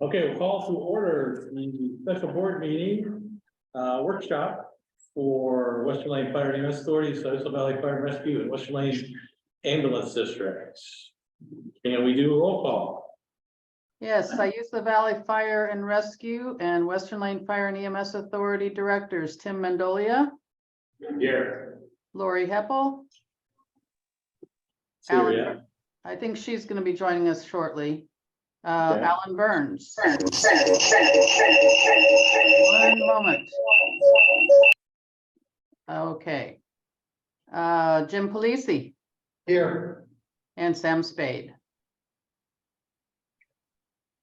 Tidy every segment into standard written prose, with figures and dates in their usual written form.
Okay, we'll call to order the special board meeting, workshop for Western Lane Fire and EMS Authority, Siuslaw Valley Fire and Rescue, and Western Lane Ambulance Districts. Can we do a roll call? Yes, Siuslaw Valley Fire and Rescue and Western Lane Fire and EMS Authority Directors, Tim Mendolia, Here. Lori Heppel. Syria. I think she's going to be joining us shortly. Okay. Alan Burns. One moment. Okay. Jim Polisi Here. and Sam Spade.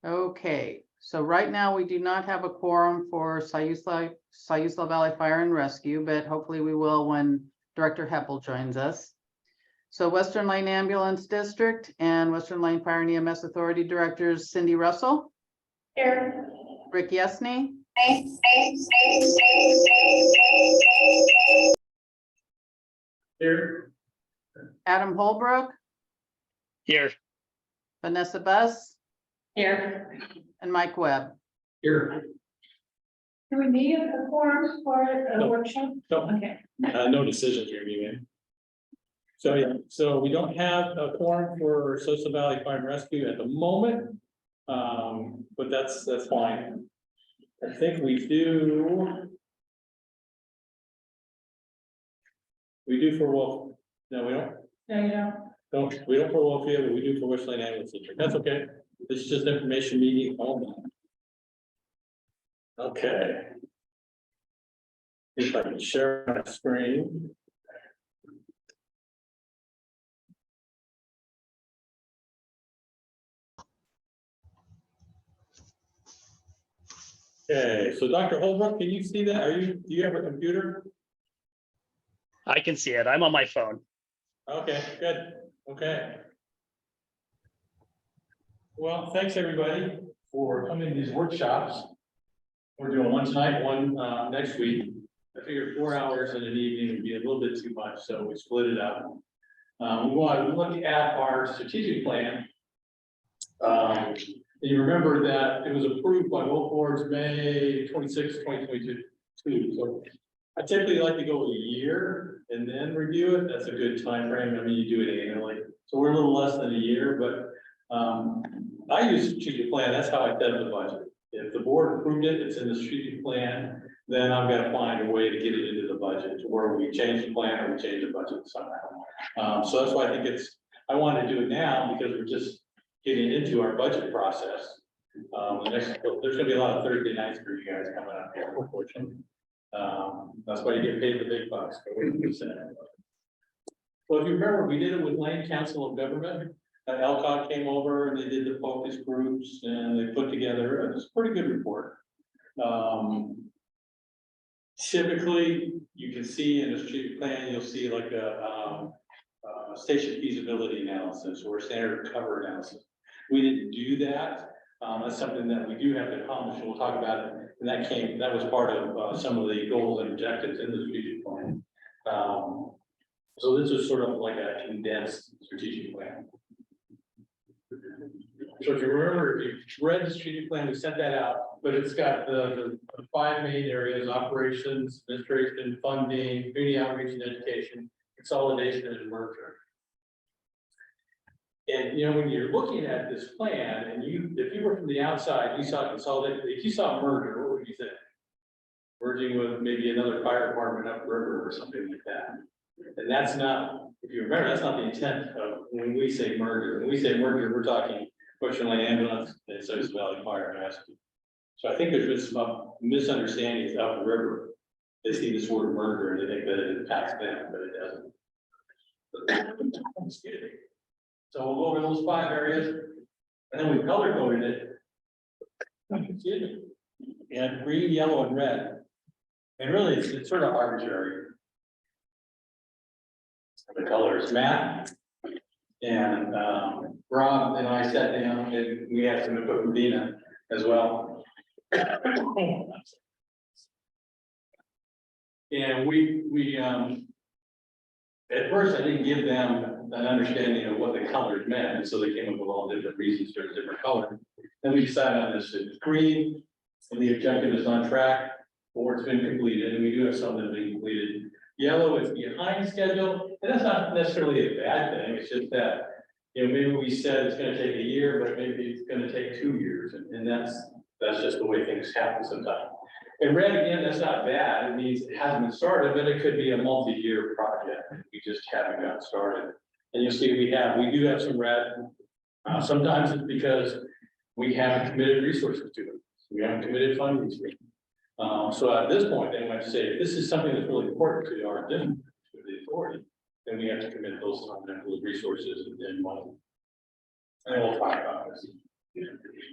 Okay, so right now we do not have a quorum for Siuslaw Valley Fire and Rescue, but hopefully we will when Director Heppel joins us. So Western Lane Ambulance District and Western Lane Fire and EMS Authority Directors, Cindy Russell. Here. Rick Yesney. Here. Adam Holbrook, Here. Vanessa Buss, Here. and Mike Webb. Here. Do we need a quorum for a No. workshop? No, Okay. no decisions here being made. So, yeah, so we don't have a quorum for Siuslaw Valley Fire and Rescue at the moment. But that's fine. I think we do. We do for Wolf. No, we don't. No, you don't. We don't for Wlfea, but we do for Western Lane Ambulance District. That's okay. This is just information meeting only. Okay. If I can share my screen. Okay, so Dr. Holbrook, can you see that? Do you have a computer? I can see it. I'm on my phone. Okay, good. Okay. Well, thanks everybody for coming to these workshops. We're doing one tonight, one next week. I figured 4 hours in an evening would be a little bit too much, so we split it up. We want to look at our strategic plan. You remember that it was approved by both boards May 26, 2022. So I typically like to go a year and then review it. That's a good time frame. I mean, you do it annually. So we're a little less than a year, but I use strategic plan. That's how I set the budget. If the board approved it, it's in the strategic plan, then I've got to find a way to get it into the budget to where we change the plan or we change the budget somehow. So that's why I think I want to do it now because we're just getting into our budget process. There's gonna be a lot of Thursday nights for you guys coming up here, unfortunately. That's why you get paid the big bucks. Well, if you remember, we did it with Lane Council of Government. Elcott came over and they did the focus groups and they put together a pretty good report. Typically, you can see in a strategic plan, you'll see like a station feasibility analysis or standard cover analysis. We didn't do that. That's something that we do have to accomplish. We'll talk about it. And that was part of some of the goals and objectives in the strategic plan. So this is sort of like a condensed strategic plan. So if you remember, if you read the strategic plan, we sent that out, but it's got the 5 main areas: operations, administration, funding, community outreach and education, consolidation and merger. And when you're looking at this plan and if you were from the outside, you saw consolidation, if you saw merger, what would you think? Merging with maybe another fire department upriver or something like that. And that's not, if you remember, that's not the intent of when we say merger. When we say merger, we're talking Western Lane Ambulance and Siuslaw Valley Fire and Rescue. So I think there's been some misunderstandings upriver. They see this word merger and they think that it impacts them, but it doesn't. Excuse me. So we'll go over those 5 areas, and then we color coded it. Excuse me. And green, yellow, and red. And really, it's sort of arbitrary. The colors, Matt and Rob and I sat down, and we had some input from Dina as well. And we at first I didn't give them an understanding of what the colors meant, and so they came up with all different reasons for the different color. Then we decided on this, it's green, and the objective is on track, or it's been completed, and we do have some that have been completed. Yellow is behind schedule, and that's not necessarily a bad thing, it's just that, you know, maybe we said it's gonna take a year, but maybe it's gonna take 2 years, and that's just the way things happen sometimes. And red, again, that's not bad, it means it hasn't been started, but it could be a multi-year project, we just haven't gotten started. And you'll see we do have some red, sometimes it's because we haven't committed resources to them, we haven't committed funding to them. So at this point, they might say, if this is something that's really important to our district, to the authority, then we have to commit those resources and money. And we'll talk about this.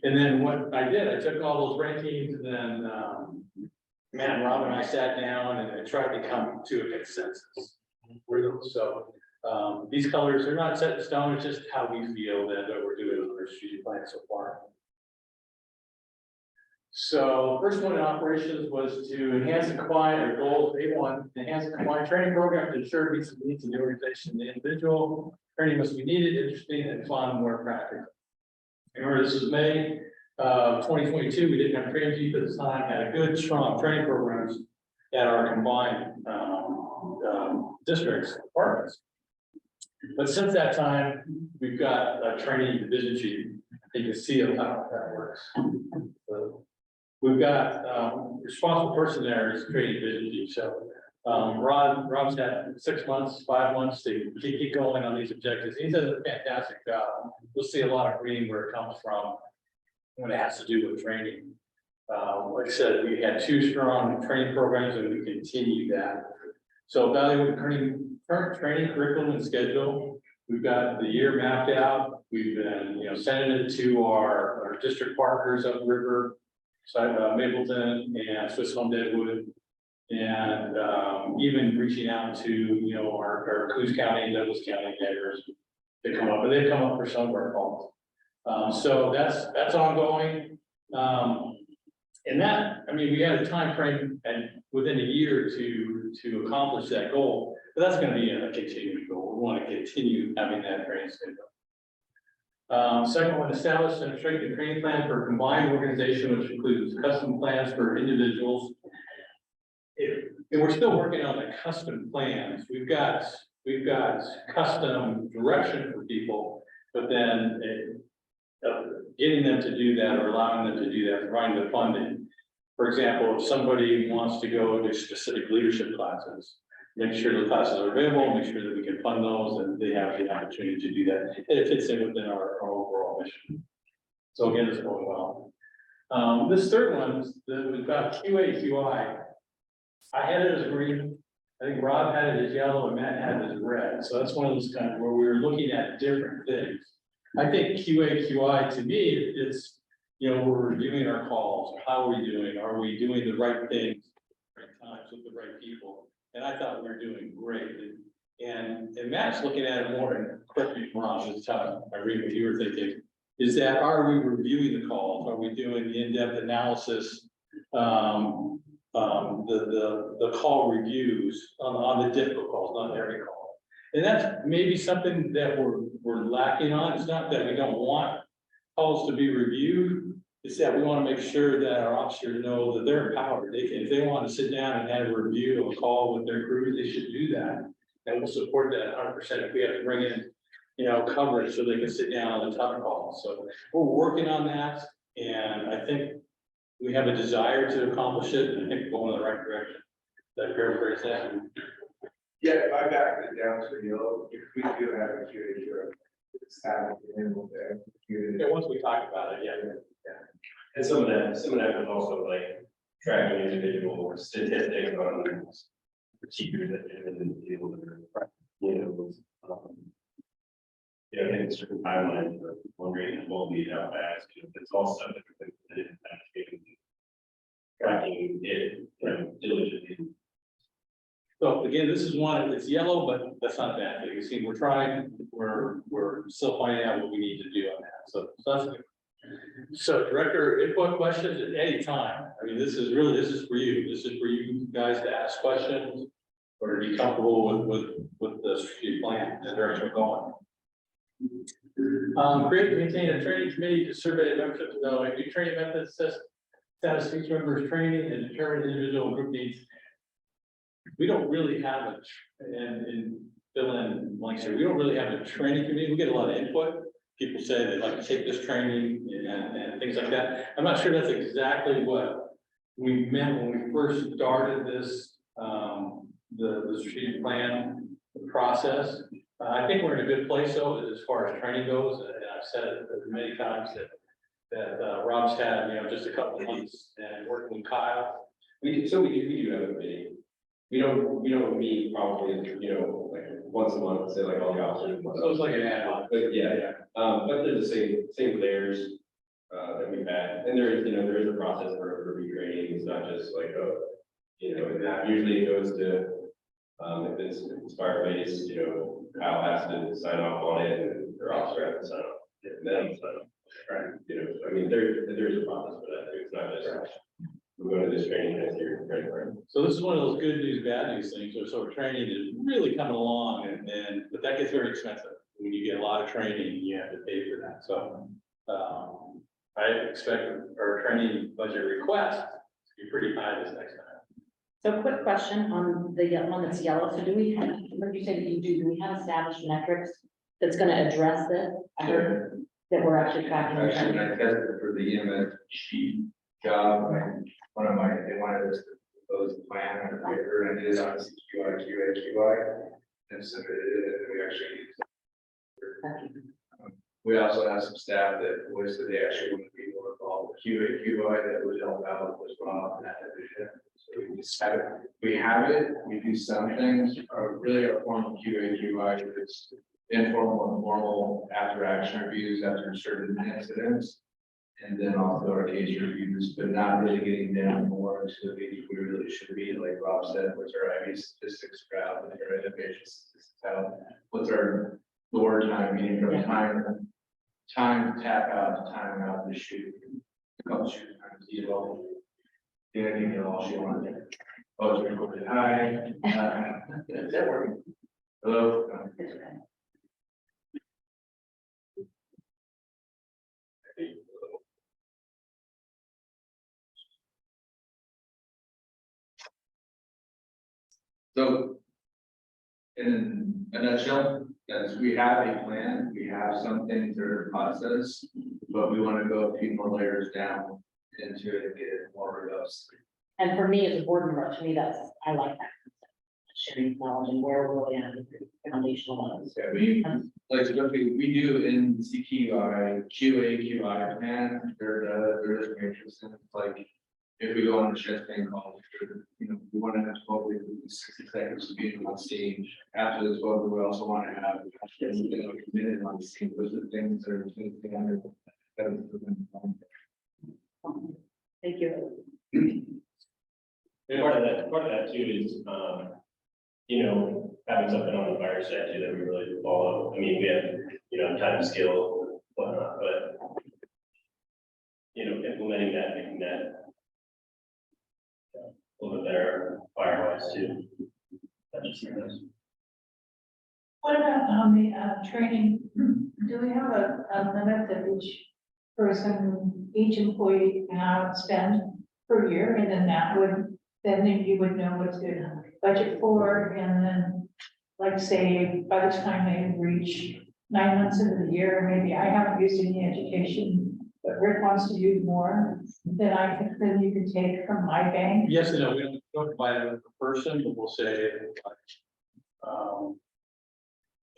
And then what I did, I took all those rankings and then, Matt and Rob and I sat down and I tried to come to a consensus. So, these colors are not set in stone, it's just how we feel that we're doing with our strategic plan so far. So first one in operations was to enhance the compliant, or goal A1, enhance the compliant training program to ensure meets the needs of the organization, the individual. Training must be needed, interesting, and fun, more practical. Remember, this is May 2022. We didn't have training chief at this time, had a good, strong training programs at our combined districts, departments. But since that time, we've got a training division chief. You can see how that works. So, we've got responsible person there is training division chief. So Rob's had 6 months, 5 months to keep going on these objectives. He does a fantastic job. We'll see a lot of green where it comes from when it has to do with training. Like I said, we had 2 strong training programs and we continue that. So evaluate current training curriculum and schedule. We've got the year mapped out. We've been, sending it to our district partners upriver, Mapleton and Swiss Home Deadwood, and even reaching out to our Coos County, Douglas County neighbors to come up, but they've come up for some of our calls. So that's ongoing. And that, we had a time frame and within a year to accomplish that goal, but that's going to be a continuing goal. We want to continue having that training schedule. Second one, establish and strengthen the training plan for combined organization, which includes custom plans for individuals. And we're still working on the custom plans. We've got custom direction for people, but then getting them to do that or allowing them to do that, providing the funding. For example, if somebody wants to go to specific leadership classes, make sure the classes are available, make sure that we can fund those and they have the opportunity to do that. It fits in within our overall mission. So again, it's going well. This third one we've got QA, QI. I had it as green. I think Rob had it as yellow and Matt had it as red. So that's one of those kind of where we were looking at different things. I think QA, QI to me, it's, we're reviewing our calls. How are we doing? Are we doing the right things at the right times with the right people? And I thought we were doing great. And Matt's looking at it more, and correct me if I'm wrong, this time I read what you were thinking, is that are we reviewing the calls? Are we doing the in-depth analysis? The call reviews on the difficult calls, not every call. And that's maybe something that we're lacking on. It's not that we don't want calls to be reviewed. It's that we want to make sure that our officers know that they're empowered. If they want to sit down and have a review of a call with their crews, they should do that. And we'll support that 100% if we have to bring in, coverage so they can sit down on the tough calls. So we're working on that. And I think we have a desire to accomplish it. And I think we're going in the right direction. That paraphrase that. Yeah, if I back it down to yellow, if we do have a QA, it's having there. Yeah, once we talk about it, yeah. And some of that was also like tracking individual statistics on procedures that didn't deal with I think it's certain timelines for wondering and will be how fast, it's all stuff that tracking it diligently. So again, this is one, it's yellow, but that's not a bad thing. You see, we're trying, we're still finding out what we need to do on that. So that's good. So director input questions at any time. This is for you. This is for you guys to ask questions or to be comfortable with the strategic plan. the direction we're going. Create and maintain a training committee to survey membership to know new training methods, status each member's training and determine individual and group needs. We don't really have a, and fill in blanks here, we don't really have a training committee. We get a lot of input. People say they'd like to take this training and things like that. I'm not sure that's exactly what we meant when we first started this, the strategic plan process. I think we're in a good place though, as far as training goes, and I've said it many times that Rob's had, just a couple of months and working with Kyle. We do have a committee. We don't meet probably, like once a month, say like all the officers. So it's like an ad hoc. But yeah, but they're the same players, that we've had, and there is a process for retraining. It's not just like, usually it goes to, if it's Inspire based, Kyle has to sign off on it, and their officer has to sign off, and then sign off. Right, I mean, there's a process for that too. It's not just we're going to this training next year, right? So this is one of those good news, bad news things, where sort of training is really coming along, but that gets very expensive. When you get a lot of training, you have to pay for that, so. I expect our training budget request to be pretty high this next time. So quick question on the one that's yellow. So do we have, what you said you do we have established metrics that's gonna address this? I heard that we're actually tracking. Actually, I tested for the EMS chief job, and they wanted us to propose a plan on the paper, and I did it on CQI, QA, and submitted it, and we actually used it. We also have some staff that voiced that they actually want to be more involved with QA, that would help out as well in that division. So we just have it, we do some things, really our formal QA is informal and formal after action reviews after certain incidents. And then also our case reviews, but not really getting down more into the things we really should be, like Rob said, what's our IV statistics graph, and our innovation statistics out, what's our door time, meaning from time to tap out to time out to shoot. A couple shoot times, anything at all she wanted. Oh, it's recorded. Hi. Is that working? Hello. So, in a nutshell, yes, we have a plan, we have some things that are in process, but we want to go a few more layers down into it and get it more robust. And for me as a board member, to me, I like that. Sharing knowledge and where we're really at the foundational levels. Yeah, like, especially we do in CQI, QA plan, there is matrix, and it's like, if we go on the chest pain call, we want to have 12 weeks, 60 seconds to be on stage. After the 12, we also want to have committed on stage. Those are the things that are Thank you. Part of that too is, having something on the fire statute that we really follow. I mean, we have, time scale, whatnot, but implementing that, making that a little bit better firewise too. That just nice. What about the training? Do we have a limit that each person, each employee can spend per year? And then you would know what to budget for, and then, like, say, by the time they reach 9 months into the year, maybe I haven't used any education, but Rick wants to use more, then you can take from my bank. Yes and no, we don't provide it per person, but we'll say,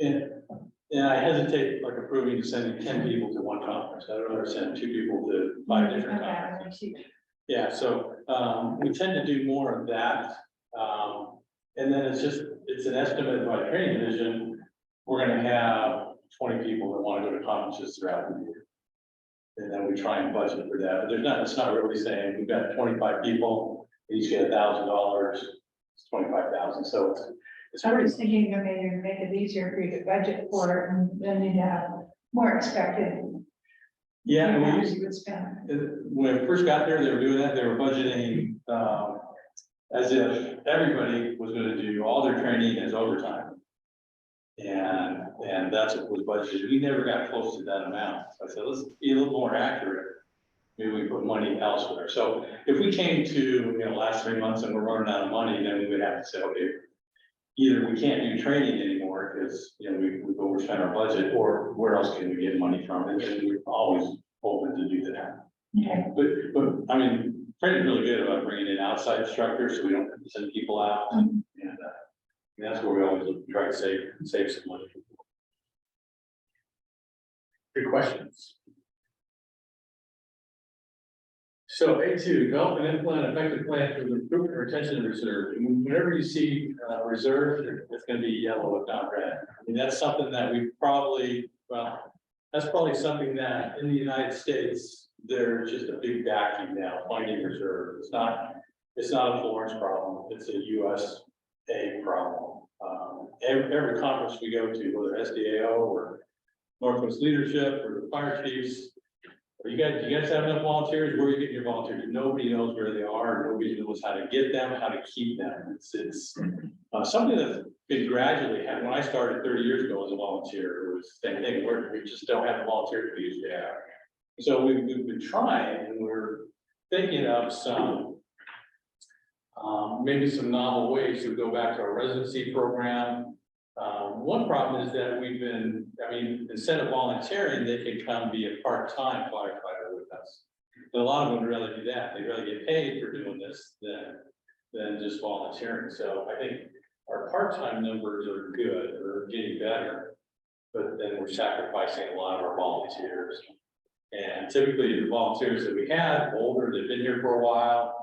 and I hesitate like approving sending 10 people to one conference. I don't ever send 2 people to 5 different conferences. Yeah, so we tend to do more of that. And then it's an estimate by the training division. We're going to have 20 people that want to go to conferences throughout the year. And then we try and budget for that, but it's not really saying we've got 25 people, each get $1,000, it's 25,000. So it's I pretty. was thinking of maybe make it easier for you to budget for it, and then you'd have more expected. Yeah, and we amount used, you would spend. when I first got there, they were doing that, they were budgeting, as if everybody was gonna do all their training as overtime. And And that's what was budgeted. We never got close to that amount. So I said, let's be a little more accurate. Maybe we put money elsewhere. So if we came to, last 3 months and we're running out of money, then we would have to say, okay, either we can't do training anymore because, we've overspent our budget, or where else can we get money from? And we're always open to do that. Okay. But I mean, training's really good about bringing in outside instructors, so we don't have to send people out. And that's where we always look to try to save some money. Good questions. So A2, develop and implement an effective plan for the recruitment, retention, and reserve. And whenever you see reserve, it's going to be yellow, if not red. I mean, that's something that we probably, that's probably something that in the United States, there's just a big vacuum now, finding reserve. It's not a Florence problem. It's a USA problem. Every conference we go to, whether SDAO or Northwest Leadership or the fire chiefs, you guys have enough volunteers? Where are you getting your volunteers? Nobody knows where they are. Nobody knows how to get them, how to keep them. It's something that's been gradually happening. When I started 30 years ago as a volunteer, it was the same thing. We just don't have the volunteers we used to have. So we've been trying, and we're thinking of some maybe some novel ways to go back to our residency program. One problem is that instead of volunteering, they can come be a part-time firefighter with us. But a lot of them would rather do that. They'd rather get paid for doing this than just volunteering. So I think our part-time numbers are good, or getting better, but then we're sacrificing a lot of our volunteers. And typically the volunteers that we have, older, they've been here for a while.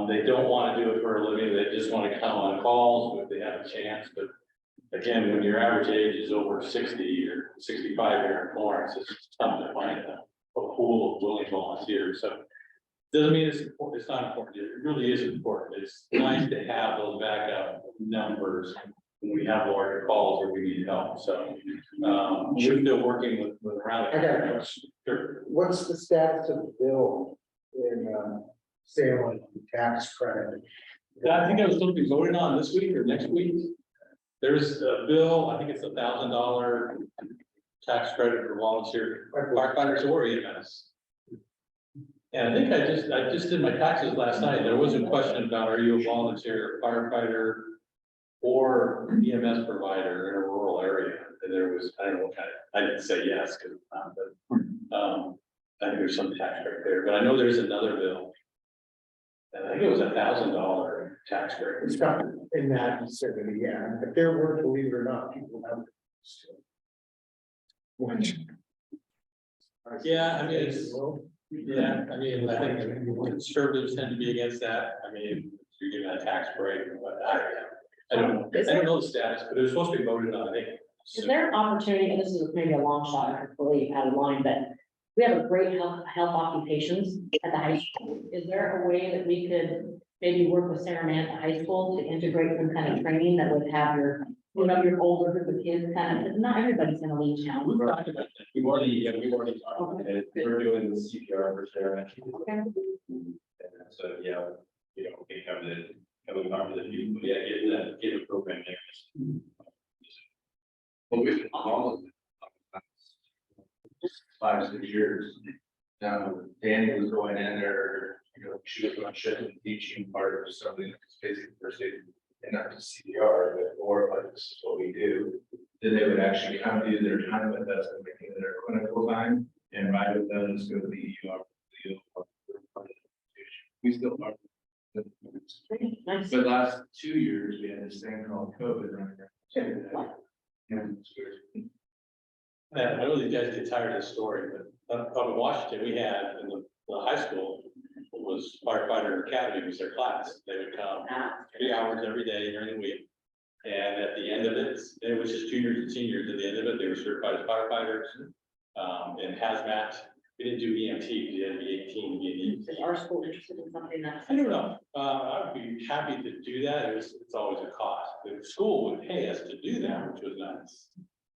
They don't want to do it for a living. They just want to come on calls if they have a chance. But again, when your average age is over 60 or 65 here in Florence, it's tough to find a pool of willing volunteers. So doesn't mean it's important. It's not important. It really is important. It's nice to have those backup numbers when we have larger calls or we need help. So we're still working with around. I got a question. Sure. What's the status of the bill in Salem tax credit? I think I was supposed to be voting on this week or next week. There's a bill, I think it's $1,000 tax credit for volunteer firefighters or EMS. And I think I just did my taxes last night. There was a question about, are you a volunteer firefighter or EMS provider in a rural area? And there was, I don't know what kind of, I didn't say yes, because I think there's some tax credit there, but I know there's another bill. And I think it was $1,000 tax credit. It's not in that vicinity, yeah, but there were, believe it or not, people have. Which. Yeah, I mean, it's, yeah, I mean, I think conservatives tend to be against that. I mean, you're giving a tax break, but I don't know the status, but it was supposed to be voted on, I think. Is there an opportunity, and this is maybe a long shot, I completely out of line, but we have a great health occupations at the high school. Is there a way that we could maybe work with Sarah Mann at the high school to integrate some kind of training that would have your older group of kids kind of, not everybody's gonna leave town. We've talked about that. We've already talked about it. We're doing the CPR for Sarah. Okay. And so, yeah, we have the talk to the people, yeah, get a program there. Well, we've been all of it. 5-6 years. Danny was going in there, she was on shift and teaching part of something that's basically first aid, and not just CPR, but more like this is what we do. Then they would actually come do their time with us and making their clinical time and ride with them, go to the ER. We still are. Nice. But last 2 years, we had this thing called COVID running around. And it's weird. I know these guys get tired of this story, but up in Washington, we had in the high school, it was firefighter academy was their class. They would come 3 hours every day during the week. And at the end of it, it was just juniors and seniors. At the end of it, they were certified as firefighters, and hazmat. We didn't do EMT, you had to be 18 to get Is our school interested in something that's? I don't know. I would be happy to do that. It's always a cost. The school would pay us to do that, which was nice.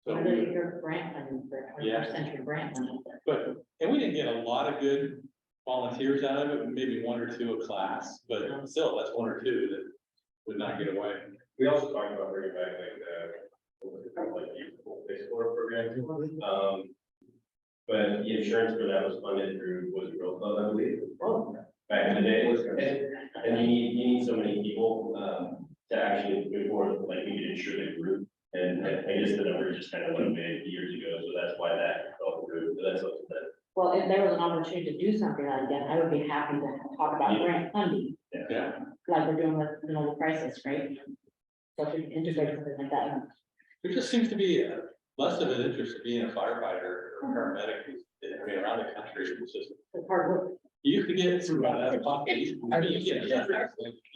So I really hear grant funding for 21st century grant money. and we didn't get a lot of good volunteers out of it, maybe 1 or 2 a class, but still, that's 1 or 2 that would not get away. We also talked about bringing back like Explorer program. But the insurance for that was funded through, was it Wlfea, I believe? Back in the day, and you need so many people, to actually, before, like, we could insure the group. And I guess the number just kind of went away years ago, so that's why that fell through, so that's what that. Well, if there was an opportunity to do something like that, I would be happy to talk about grant funding, Yeah. like we're doing with the Noble crisis, right? So if we can integrate something like that. There just seems to be less of an interest in being a firefighter or paramedic, I mean, around the country, it's just. It's hard work. You used to get through that population. I mean, you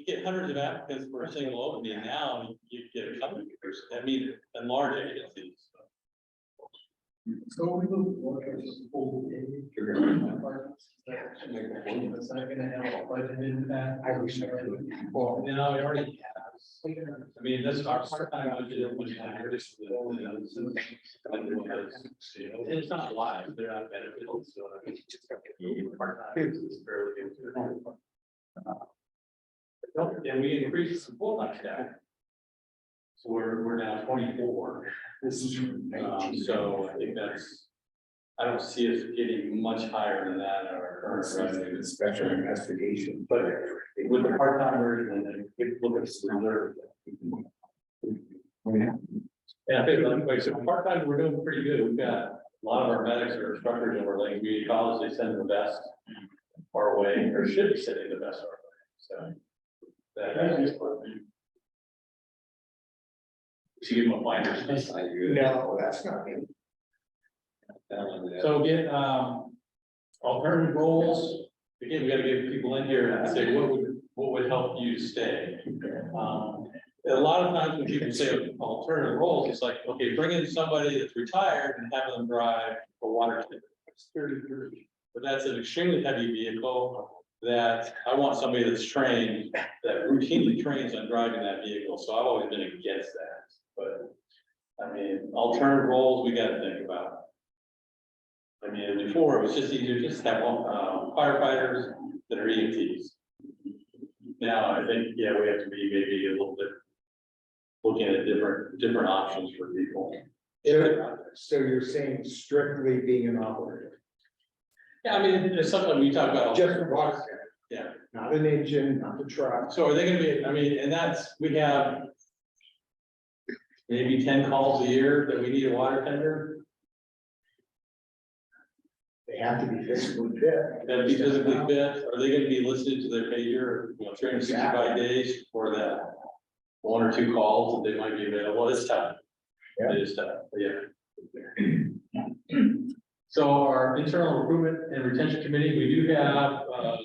get hundreds of applicants for a single opening, now you get a couple, I mean, in large agencies. So we will work as a full day. It's not gonna have a budget in that. I wish I could. Well, you know, it already has. I mean, this is our part-time budget, which it's not live, they're not benefits, so I mean, part-time is fairly good. And we increased the full-time staff. So we're now 24. This is. So I think that's, I don't see us getting much higher than that in our current revenue. Special investigation. But with the part-timers and then we look at the reserve. Yeah, I think like, so part-time, we're doing pretty good. We've got a lot of our medics are instructors in our Lake Community College. They send the best our way, or should be sending the best our way. So. That. To give them a finder. No, that's not me. So again, alternative roles, again, we gotta get people in here and say, what would help you stay? A lot of times when people say alternative roles, it's like, okay, bring in somebody that's retired and have them drive a water tanker. It's 30. But that's an extremely heavy vehicle that I want somebody that's trained, that routinely trains on driving that vehicle, so I've always been against that. But, I mean, alternative roles, we gotta think about. I mean, before, it was just easier just to have firefighters that are EMTs. Now, I think, yeah, we have to be maybe a little bit looking at different options for people. So you're saying strictly being an operator, Yeah, I mean, it's something we talk about. just a water tank, Yeah, not an engine, not the truck. so are they gonna be, I mean, and that's, we have maybe 10 calls a year that we need a water tender. They have to be physically fit. That be physically fit, are they gonna be listening to their pager, 365 days for that? One or two calls that they might be available, it's tough. Yeah. It is tough, yeah. So our internal recruitment and retention committee, we do have a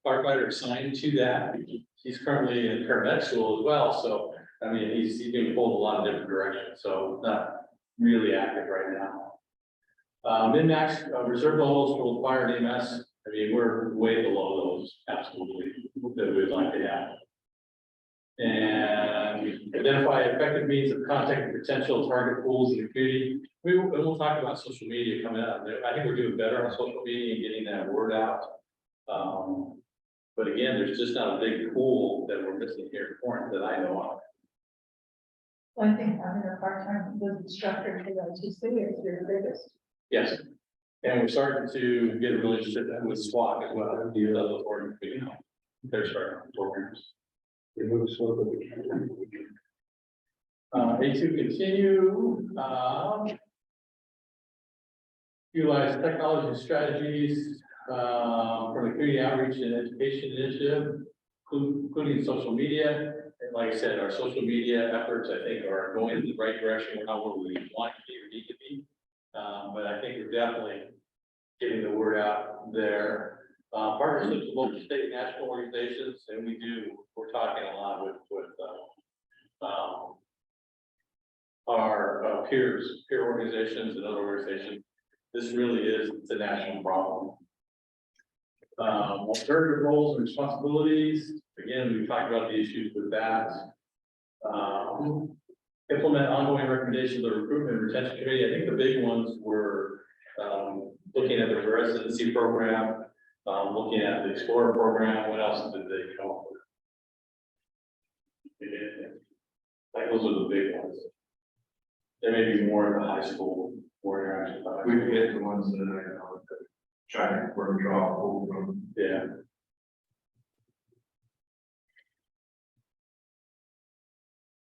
firefighter assigned to that. He's currently in paramedic school as well, so, I mean, he's being pulled a lot of different directions, so not really active right now. Min-max reserve levels for the fire and EMS, I mean, we're way below those absolutely that we'd like to have. And identify effective means of contacting potential target pools in the community. We'll talk about social media coming up. I think we're doing better on social media and getting that word out. But again, there's just not a big pool that we're missing here in Corinth that I know of. Well, I think having a part-time with instructor for those who see is your biggest. Yes. And we're starting to get a relationship with SWAT as well. The other org, they're starting programs. A2 continue, utilize technology and strategies, from the community outreach and education initiative, including social media. And like I said, our social media efforts, I think, are going in the right direction. We're not where we want to be or need to be. But I think we're definitely getting the word out there. Partnerships with local, state, and national organizations, and we're talking a lot with our peer organizations and other organizations. This really is, it's a national problem. Alternative roles and responsibilities, again, we talked about the issues with that. Implement ongoing recommendations of the recruitment and retention committee. I think the big ones were looking at the residency program, looking at the Explorer program. What else did they come up with? Like those are the big ones. There may be more at the high school, more interaction. We could get the ones that I know, that try to work draw pull from. Yeah.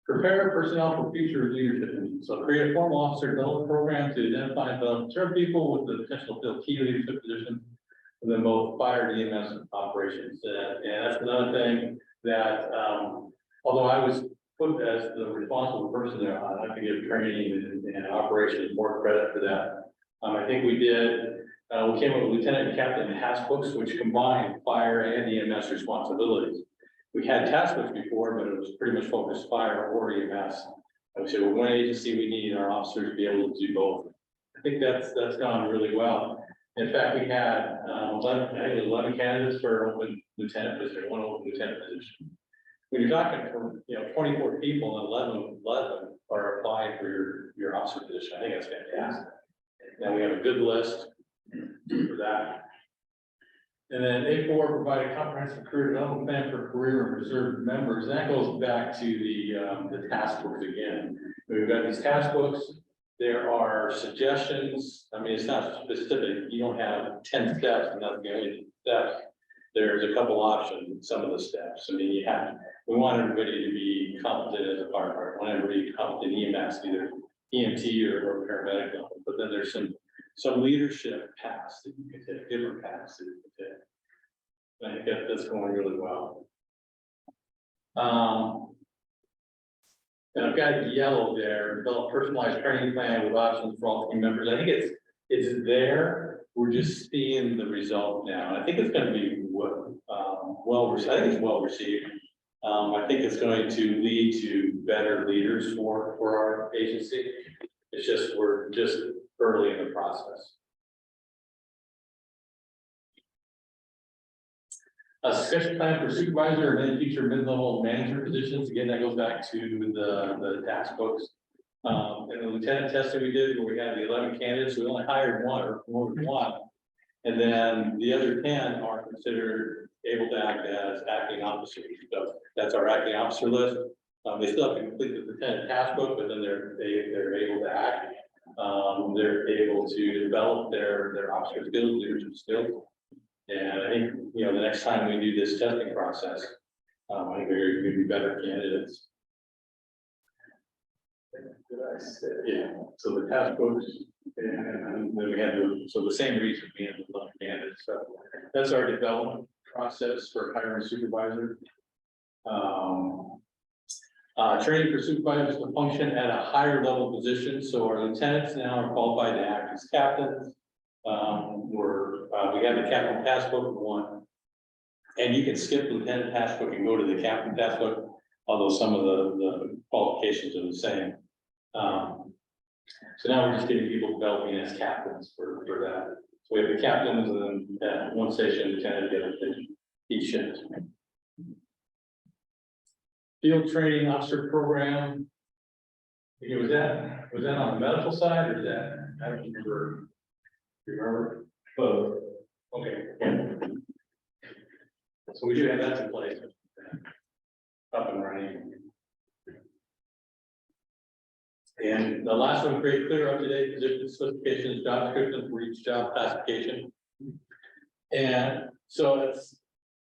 Prepare personnel for future leadership. So create a formal officer development program to identify and develop certain people with the potential to fill key leadership positions within both fire and EMS operations. And that's another thing that, although I was put as the responsible person there, I like to give training and operations more credit for that. I think we did, we came up with lieutenant and captain task books, which combined fire and EMS responsibilities. We had task books before, but it was pretty much focused fire or EMS. I would say, well, one agency we need our officers to be able to do both. I think that's gone really well. In fact, we had 11 candidates for an open lieutenant position, one open lieutenant position. When you're talking for 24 people and 11 are applying for your officer position, I think that's fantastic. Now we have a good list for that. And then A4, provide a comprehensive career development plan for career and reserve members. And that goes back to the task books again. We've got these task books. There are suggestions. I mean, it's not specific. You don't have 10 steps and that's the only steps. There's a couple options in some of the steps. I mean, we want everybody to be competent as a firefighter. We want everybody to be competent in EMS, either EMT or paramedic level. But then there's some leadership paths that you can take, different paths that you can take. I think that's going really well. And I've got yellow there, develop personalized training plan with options for all team members. I think it's there. We're just seeing the result now. And I think it's going to be well received. I think it's well received. I think it's going to lead to better leaders for our agency. It's just, we're just early in the process. A succession plan for supervisor and then future mid-level manager positions. Again, that goes back to the task books. And the lieutenant testing we did, where we had the 11 candidates, we only hired one or more than one. And then the other 10 are considered able to act as acting officers. So that's our acting officer list. They still have to complete the lieutenant task book, but then they're able to act. They're able to develop their officer skills, leadership skills. And I think, the next time we do this testing process, I think they're going to be better candidates. Did I say? Yeah, so the task books, and then we had so the same reason we had the candidates. So that's our development process for hiring supervisor. Training for supervisors to function at a higher level position. So our lieutenants now are qualified to act as captains. We have the captain task book one, and you can skip the lieutenant task book and go to the captain task book, although some of the qualifications are the same. So now we're just getting people developing as captains for that. So we have the captains and then at one station, lieutenant, the other station, each shift. Field training officer program. Okay, was that on the medical side or is that, I don't remember. You remember? Both. Okay. Yeah. So we do have that in place. Up and running. And the last one, create clear, up-to-date position specifications, job descriptions for each job classification. And so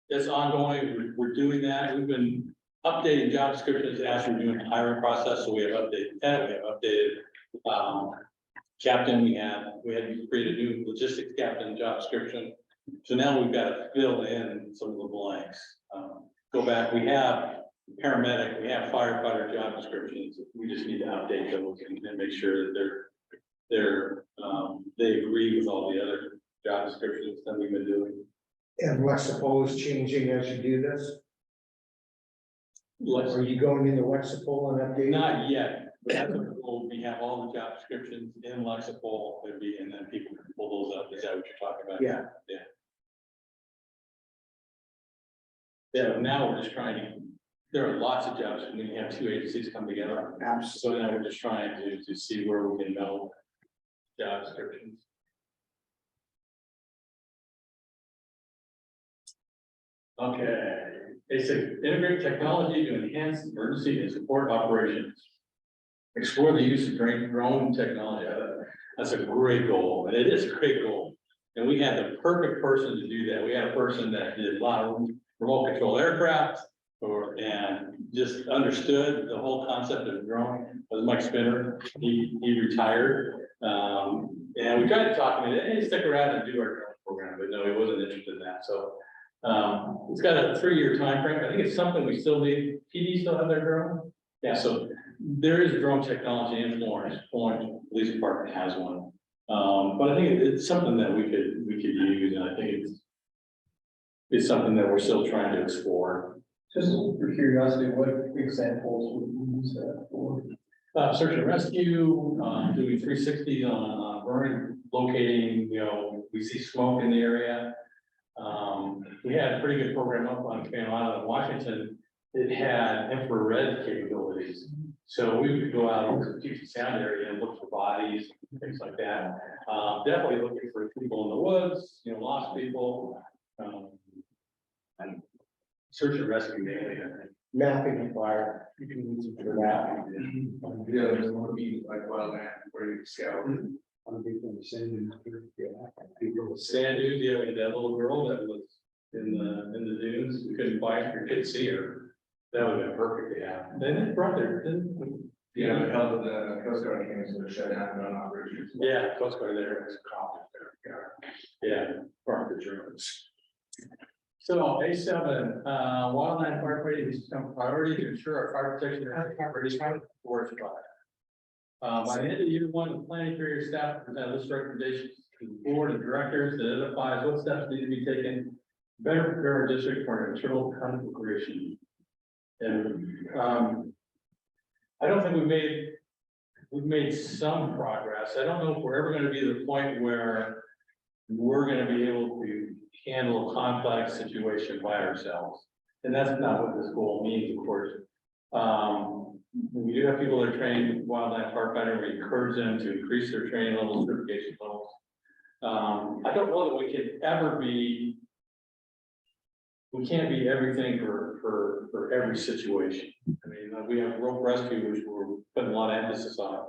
it's ongoing. We're doing that. We've been updating job descriptions as we're doing the hiring process. So we have updated that. We have updated captain. We had to create a new logistics captain job description. So now we've got to fill in some of the blanks. Go back. We have paramedic. We have firefighter job descriptions. We just need to update those and make sure that they agree with all the other job descriptions that we've been doing. And Lexipol is changing as you do this? Let's Are you going into Lexipol and updating? Not yet, but that's what we'll, we have all the job descriptions in Lexipol, and then people can pull those up. Is that what you're talking about? Yeah. Yeah, now we're just trying to, there are lots of jobs, and we have two agencies come together. Absolutely. So now we're just trying to see where we can know job descriptions. Okay, they said integrate technology to enhance emergency and support operations. explore the use of drone technology. That's a great goal, and it is a great goal. And we had the perfect person to do that. We had a person that did a lot of remote control aircraft and just understood the whole concept of drone. Was Mike Spinner. He retired. And we tried to talk him into, hey, stick around and do our drone program, but no, he wasn't interested in that. So it's got a 3-year time frame. I think it's something we still need. PD still have their drone? Yeah, so there is drone technology in Florence. Florence Police Department has one. But I think it's something that we could use, and I think it's something that we're still trying to explore. Just for curiosity, what examples would you use that for? Search and rescue, doing 360 on burning, locating, we see smoke in the area. We had a pretty good program up on Fan Island in Washington. It had infrared capabilities. So we would go out into the Puget Sound area and look for bodies, things like that. Definitely looking for people in the woods, lost people. And search and rescue mainly, I think. Mapping and fire, you can use it for mapping. Yeah, there's one to be like wildland where you scout. Sand dunes, yeah, we had that little girl that was in the dunes. We couldn't find her, couldn't see her. That would have been perfect to have. Then it brought their, Yeah, the hell of the Coast Guard came into the shutdown on operations. yeah, Coast Guard there was a conflict there. Yeah, part of the Germans. So A7, wildland firefighting has become a priority to ensure our fire protection and forest fire. By the end of the year one, the planning period staff present list recommendations to the board of directors that identifies what steps need to be taken. Better prepare our district for an internal configuration. And I don't think we've made some progress. I don't know if we're ever going to be to the point where we're going to be able to handle a complex situation by ourselves. And that's not what this goal means, of course. We do have people that are trained wildland firefighter. We encourage them to increase their training levels, certification levels. I don't know that we can ever be. We can't be everything for every situation. I mean, we have rope rescue, which we're putting a lot of emphasis on.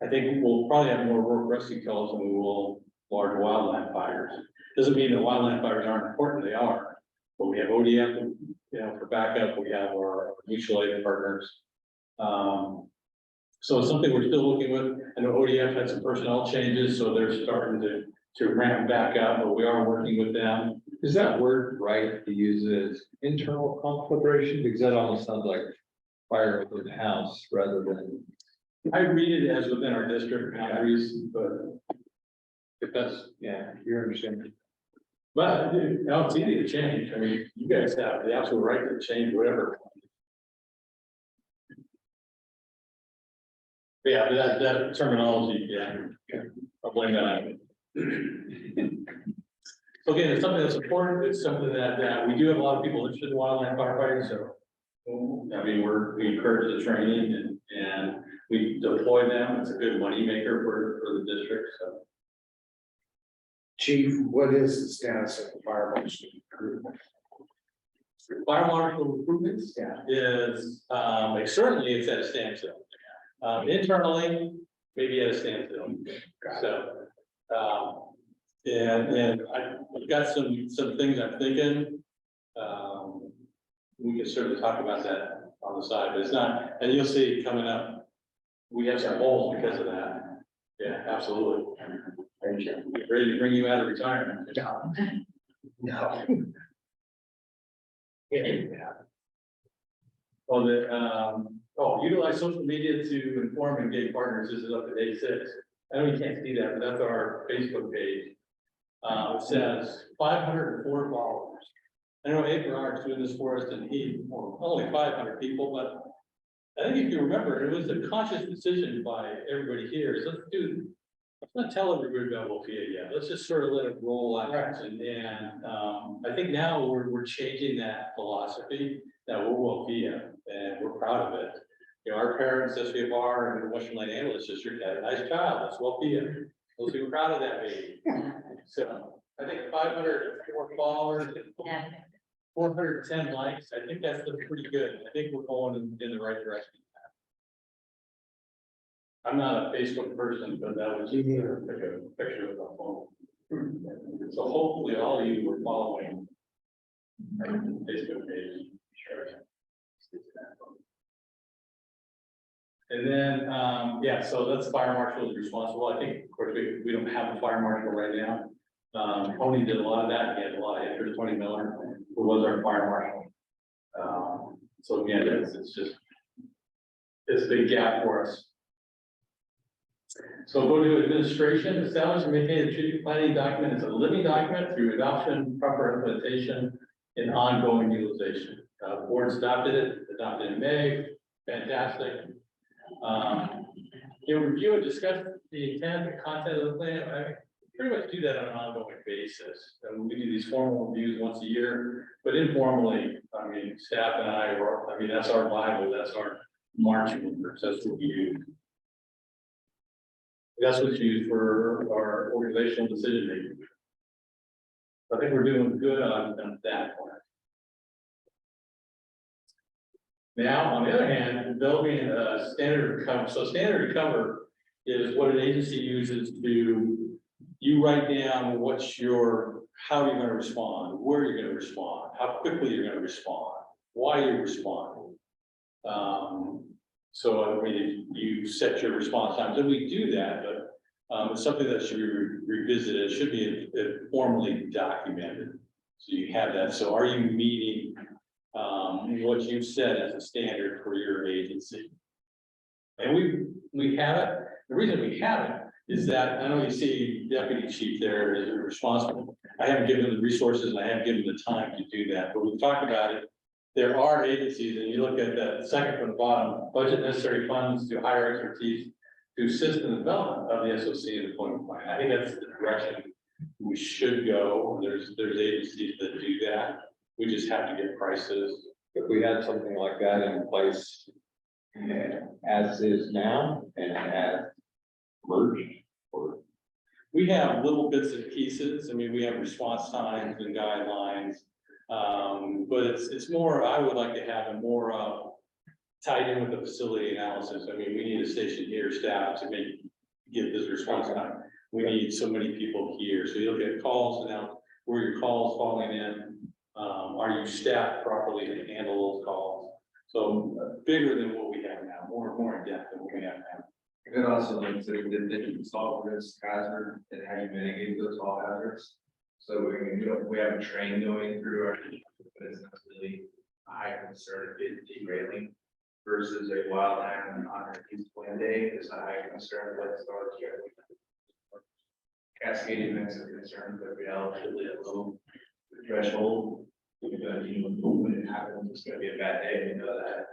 I think we'll probably have more rope rescue calls than we will large wildland fires. Doesn't mean that wildland fires aren't important, they are. But we have ODF, for backup, we have our mutual aid partners. So it's something we're still looking with. I know ODF had some personnel changes, so they're starting to ramp back up, but we are working with them. Is that word right to use it as internal conflagration? Because that almost sounds like fire within the house rather than. I read it as within our district boundaries, but If that's, yeah, you're understanding. it's easy to change. I mean, you guys have the absolute right to change whatever. But yeah, that terminology, yeah, I'll blame that on you. So again, it's something that's important. It's something that we do have a lot of people interested in wildland firefighting, so. I mean, we encourage the training and we deploy them. It's a good money maker for the district, so. Chief, what is the status of the fire marshal recruitment? Fire marshal recruitment Yeah. is, certainly it's at a standstill. Internally, maybe at a standstill. So, and I've got some things I'm thinking. We can certainly talk about that on the side, but it's not, and you'll see coming up, we have some holes because of that. Yeah, absolutely. Thank you. Ready to bring you out of retirement. No. Utilize social media to inform and engage partners. This is up to day 6. I know you can't see that, but that's our Facebook page. It says 504 followers. I know Abe Bernard's doing this for us, and only 500 people, but I think if you remember, it was a conscious decision by everybody here. So let's not tell everybody about Wlfea yet. Let's just sort of let it roll out. And I think now we're changing that philosophy that we're Wlfea and we're proud of it. Our parents, SVFR and Western Lane Ambulance District had a nice child. That's Wlfea. We'll be proud of that baby. So I think 504 followers, 410 likes. I think that's pretty good. I think we're going in the right direction. I'm not a Facebook person, but that was just a picture of the phone. So hopefully all of you were following our Facebook page. Sure. And then, yeah, so that's fire marshal is responsible. I think, of course, we don't have a fire marshal right now. Tony did a lot of that. He had a lot of interest. Tony Miller, who was our fire marshal. So again, it's just, it's a big gap for us. So go to administration, establish and maintain a strategic planning document. It's a living document through adoption, proper implementation, and ongoing utilization. Boards adopted in May, fantastic. Review and discuss the intent and content of the plan. I pretty much do that on an ongoing basis. And we do these formal reviews once a year, but informally, I mean, staff and I work, I mean, that's our Bible, that's our marching orders, that's what we use. That's what's used for our organizational decision making. I think we're doing good on that part. Now, on the other hand, developing a standard recovery. So standard recovery is what an agency uses to, you write down what's your, how you're going to respond, where you're going to respond, how quickly you're going to respond, why you're responding. So I mean, you set your response times, and we do that, but it's something that should be revisited. It should be formally documented. So you have that. So are you meeting what you've set as a standard for your agency? And we have it. The reason we have it is that I know you see deputy chief there is responsible. I haven't given them the resources and I haven't given them the time to do that, but we've talked about it. There are agencies, and you look at that second from the bottom, budget necessary funds to hire expertise to assist in the development of the SOC and deployment plan. I think that's the direction we should go. There's agencies that do that. We just have to get prices. If we had something like that in place as is now and as merged, or We have little bits and pieces. I mean, we have response times and guidelines. But it's more, I would like to have it more tied in with the facility analysis. I mean, we need a station here staff to give this response time. We need so many people here. So you'll get calls now, where your calls falling in. Are you staffed properly to handle those calls? So bigger than what we have now, more in depth than what we have now. It also links to the digital solve risk hazard and how you mitigate those all hazards. So we have a train going through our, but it's not really a high concern if it's derailing versus a wild animal on a peace plan day is a high concern. Let's start cascading events of concern, but relatively a low threshold. When it happens, it's gonna be a bad day, you know that.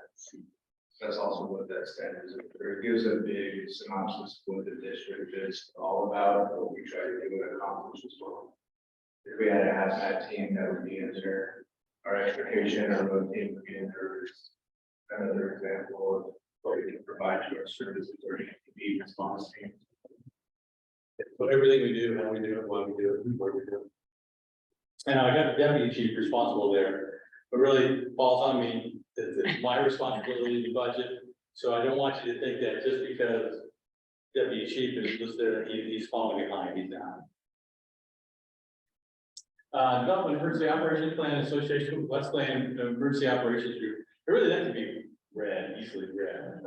That's also what that standard is. It gives a big synopsis of what the district is all about, what we try to do and accomplish as well. If we had a hazmat team, that would be in there. Our expectation, our road team would be in there. Another example of what we can provide to our services or be response team. So everything we do, how we do it, when we do it, where we do it. And I got the deputy chief responsible there, but really falls on me. It's my responsibility to budget. So I don't want you to think that just because deputy chief is listed, he's falling behind, he's not. Development emergency operations plan association with West Land emergency operations group. It really that could be read, easily read.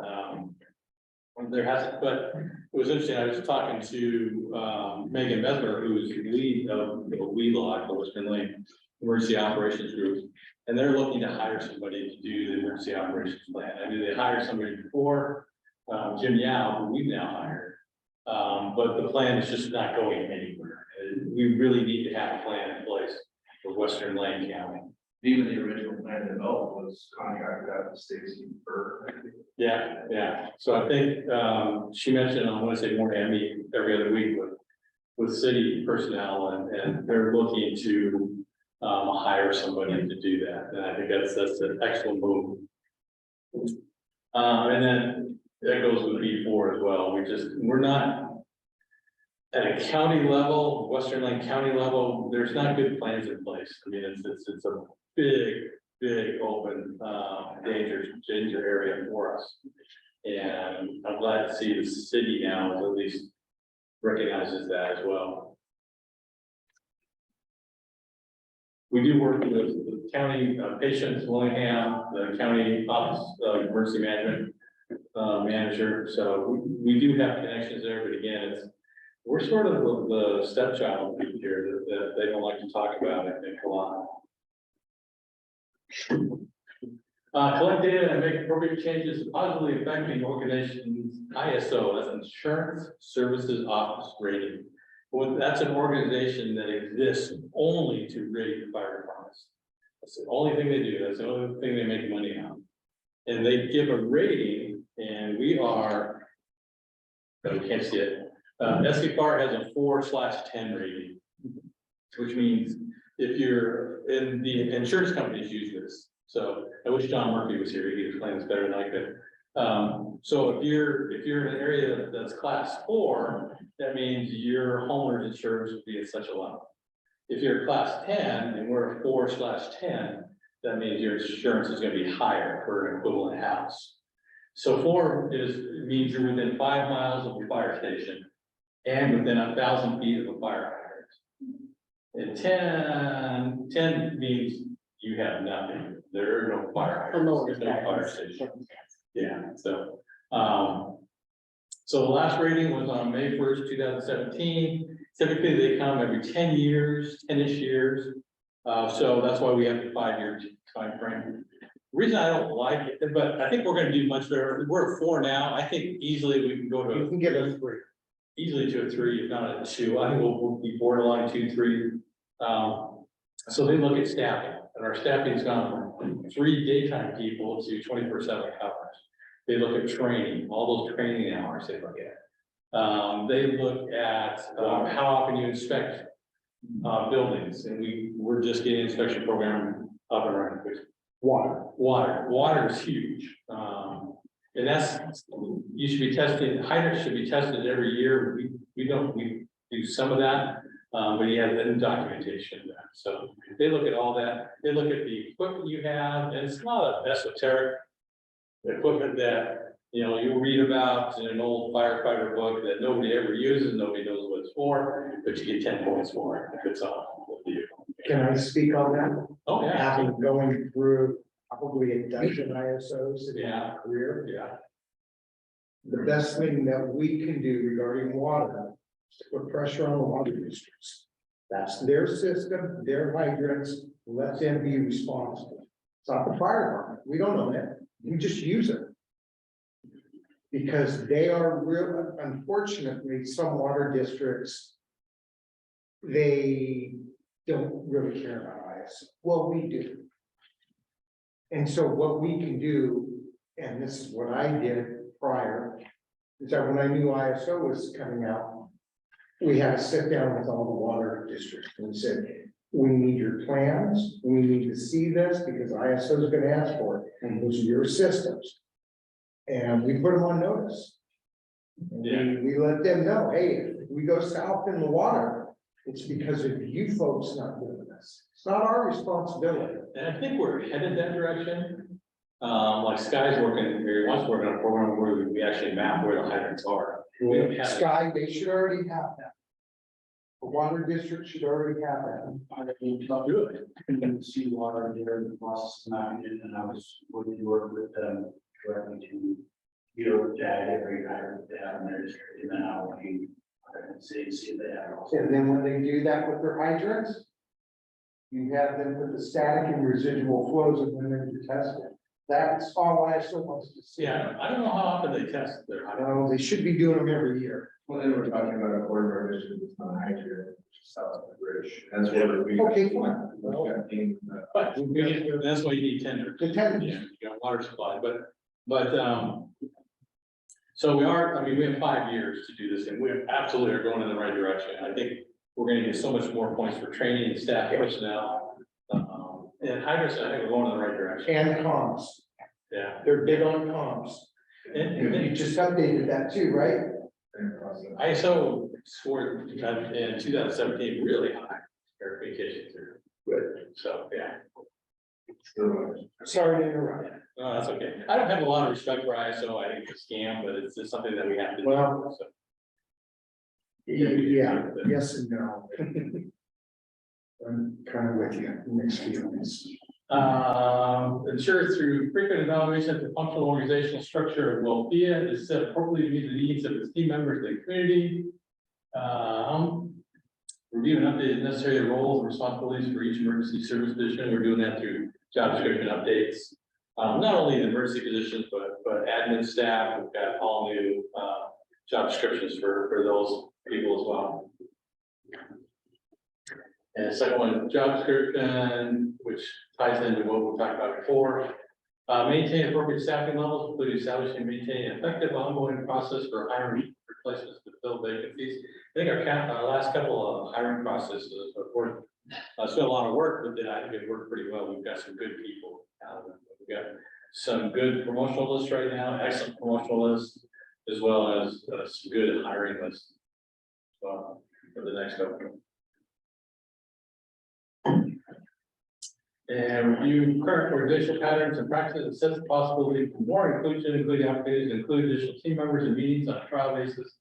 There hasn't, but it was interesting. I was talking to Megan Mesmer, who's lead of Wlfea, the Western Lane Emergency Operations Group, and they're looking to hire somebody to do the emergency operations plan. I knew they hired somebody before, Jim Yao, who we've now hired, but the plan is just not going anywhere. We really need to have a plan in place for Western Lane County. Even the original plan developed was contracted out to Stacy Burke. Yeah. So I think she mentioned on Wednesday morning, I meet every other week with city personnel, and they're looking to hire somebody to do that. And I think that's an excellent move. And then that goes with B4 as well. We're not at a county level, Western Lane County level. There's not good plans in place. I mean, it's a big open danger area for us. And I'm glad to see the city now at least recognizes that as well. We do work with the county patients, Wlfea, the county office of emergency management manager. So we do have connections there, but again, we're sort of the stepchild here that they don't like to talk about, I think, a lot. Collect data and make appropriate changes positively affecting organization's ISO, that's Insurance Services Office rating. Well, that's an organization that exists only to rate the fire departments. That's the only thing they do, that's the only thing they make money on. And they give a rating, and we are, no, we can't see it. SCFAR has a 4/10 rating, which means if you're in the insurance companies use this. So I wish John Murphy was here, he could explain this better than I could. So if you're in an area that's class 4, that means your homeowner's insurance would be at such a level. If you're class 10 and we're a 4/10, that means your insurance is going to be higher for an equivalent house. So 4 means you're within 5 miles of a fire station and within 1,000 feet of a fire hydrant. And 10 means you have nothing. There are no fire hydrants, there's no fire station. Yeah, so, so the last rating was on May 1st, 2017. Typically, they come every 10 years, 10-ish years. So that's why we have the 5-year time frame. The reason I don't like it, but I think we're gonna do much better. We're at 4 now. I think easily we can go to. You can get a 3. Easily to a 3, if not a 2. I think we'll be borderline 2, 3. So they look at staffing, and our staffing's gone from 3 daytime people to 24/7 coverage. They look at training, all those training hours they look at. They look at how often you inspect buildings, and we're just getting an inspection program up and running. Water is huge. And that's, you should be testing, hydrants should be tested every year. We do some of that, but you have the documentation of that. So they look at all that. They look at the equipment you have, and it's not a esoteric equipment that, you know, you read about in an old firefighter book that nobody ever uses, nobody knows what it's for, but you get 10 points for it if it's on. Can I speak on that? Oh, yeah. Having going through probably a dozen ISOs in my career. Yeah. The best thing that we can do regarding water is to put pressure on the water districts. That's their system, their hydrants, let them be responsible. It's not the fire department, we don't know that, we just use it. Because they are real, unfortunately, some water districts, they don't really care about ISO. Well, we do. And so what we can do, and this is what I did prior, is that when I knew ISO was coming out, we had to sit down with all the water districts and said, we need your plans, we need to see this because ISO is going to ask for it, and those are your systems. And we put them on notice. We let them know, hey, if we go south in the water, it's because of you folks not doing this. It's not our responsibility. And I think we're headed that direction. Like Sky's working, or wants to work on a program where we actually map where the hydrants are. We don't have. Sky, they should already have that. The water district should already have that. Do it. And see water there in the process of mapping it, and I was working to work with them directly to tag every hydrant they have in their district, and then I will be, see if they have it also. And then when they do that with their hydrants, you have them put the static and residual flows of when they're tested. That's all ISO wants to see. Yeah, I don't know how often they test their hydrants. No, they should be doing them every year. Well, then we're talking about a quarter of our district that's not hydrant, which is south of the bridge. That's where we. Okay, fine. But that's why you need tender. The tenders. Yeah, you got water supply, but, so we are, I mean, we have 5 years to do this, and we absolutely are going in the right direction. I think we're gonna get so much more points for training and staff personnel. And hydrants, I think we're going in the right direction. And comms, Yeah. they're big on comms. And You just updated that too, right? ISO scored in 2017 really high verifications are good. So, yeah. Sorry to interrupt. No, that's okay. I don't have a lot of respect for ISO. I think it's a scam, but it's just something that we have to do. Well, So, Yeah, yes and no. I'm kind of with you, mixed feelings. ensure through frequent evaluation of the functional organizational structure of Wlfea is set appropriately to meet the needs of its team members and the community. Review and update the necessary roles and responsibilities for each emergency service position. We're doing that through job description updates. Not only the emergency positions, but admin staff. We've got all new job descriptions for those people as well. And the second one, job description, which ties into what we talked about before. Maintain appropriate staffing levels, including establishing and maintaining an effective ongoing process for hiring replacements to fill vacancies. I think our last couple of hiring processes, before, spent a lot of work, but then I think it worked pretty well. We've got some good people. We've got some good promotional lists right now, excellent promotional lists, as well as some good hiring lists for the next couple. And review current organizational patterns and practices, assess the possibility for more inclusion, including opportunities to include additional team members in meetings on a trial basis.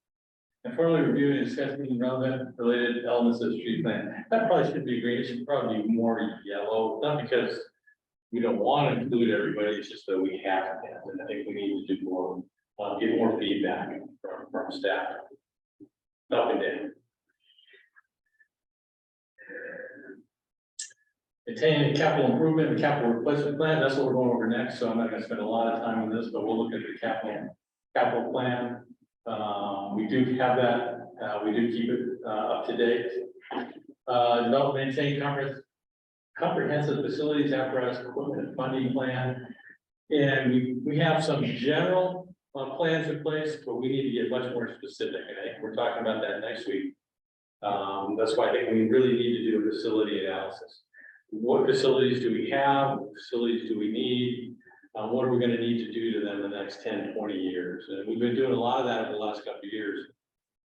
And formally review and discuss any relevant related elements of the street plan. That probably should be green. It should probably be more yellow, not because we don't want to include everybody, it's just that we have to. And I think we need to do more, get more feedback from staff. Up and down. Maintain capital improvement and capital replacement plan. That's what we're going over next. So I'm not going to spend a lot of time on this, but we'll look at the capital plan. We do have that. We do keep it up to date. Develop, maintain comprehensive facilities, apparatus, equipment, and funding plan. And we have some general plans in place, but we need to get much more specific. And I think we're talking about that next week. That's why I think we really need to do a facility analysis. What facilities do we have? What facilities do we need? What are we going to need to do to them in the next 10, 20 years? And we've been doing a lot of that over the last couple of years.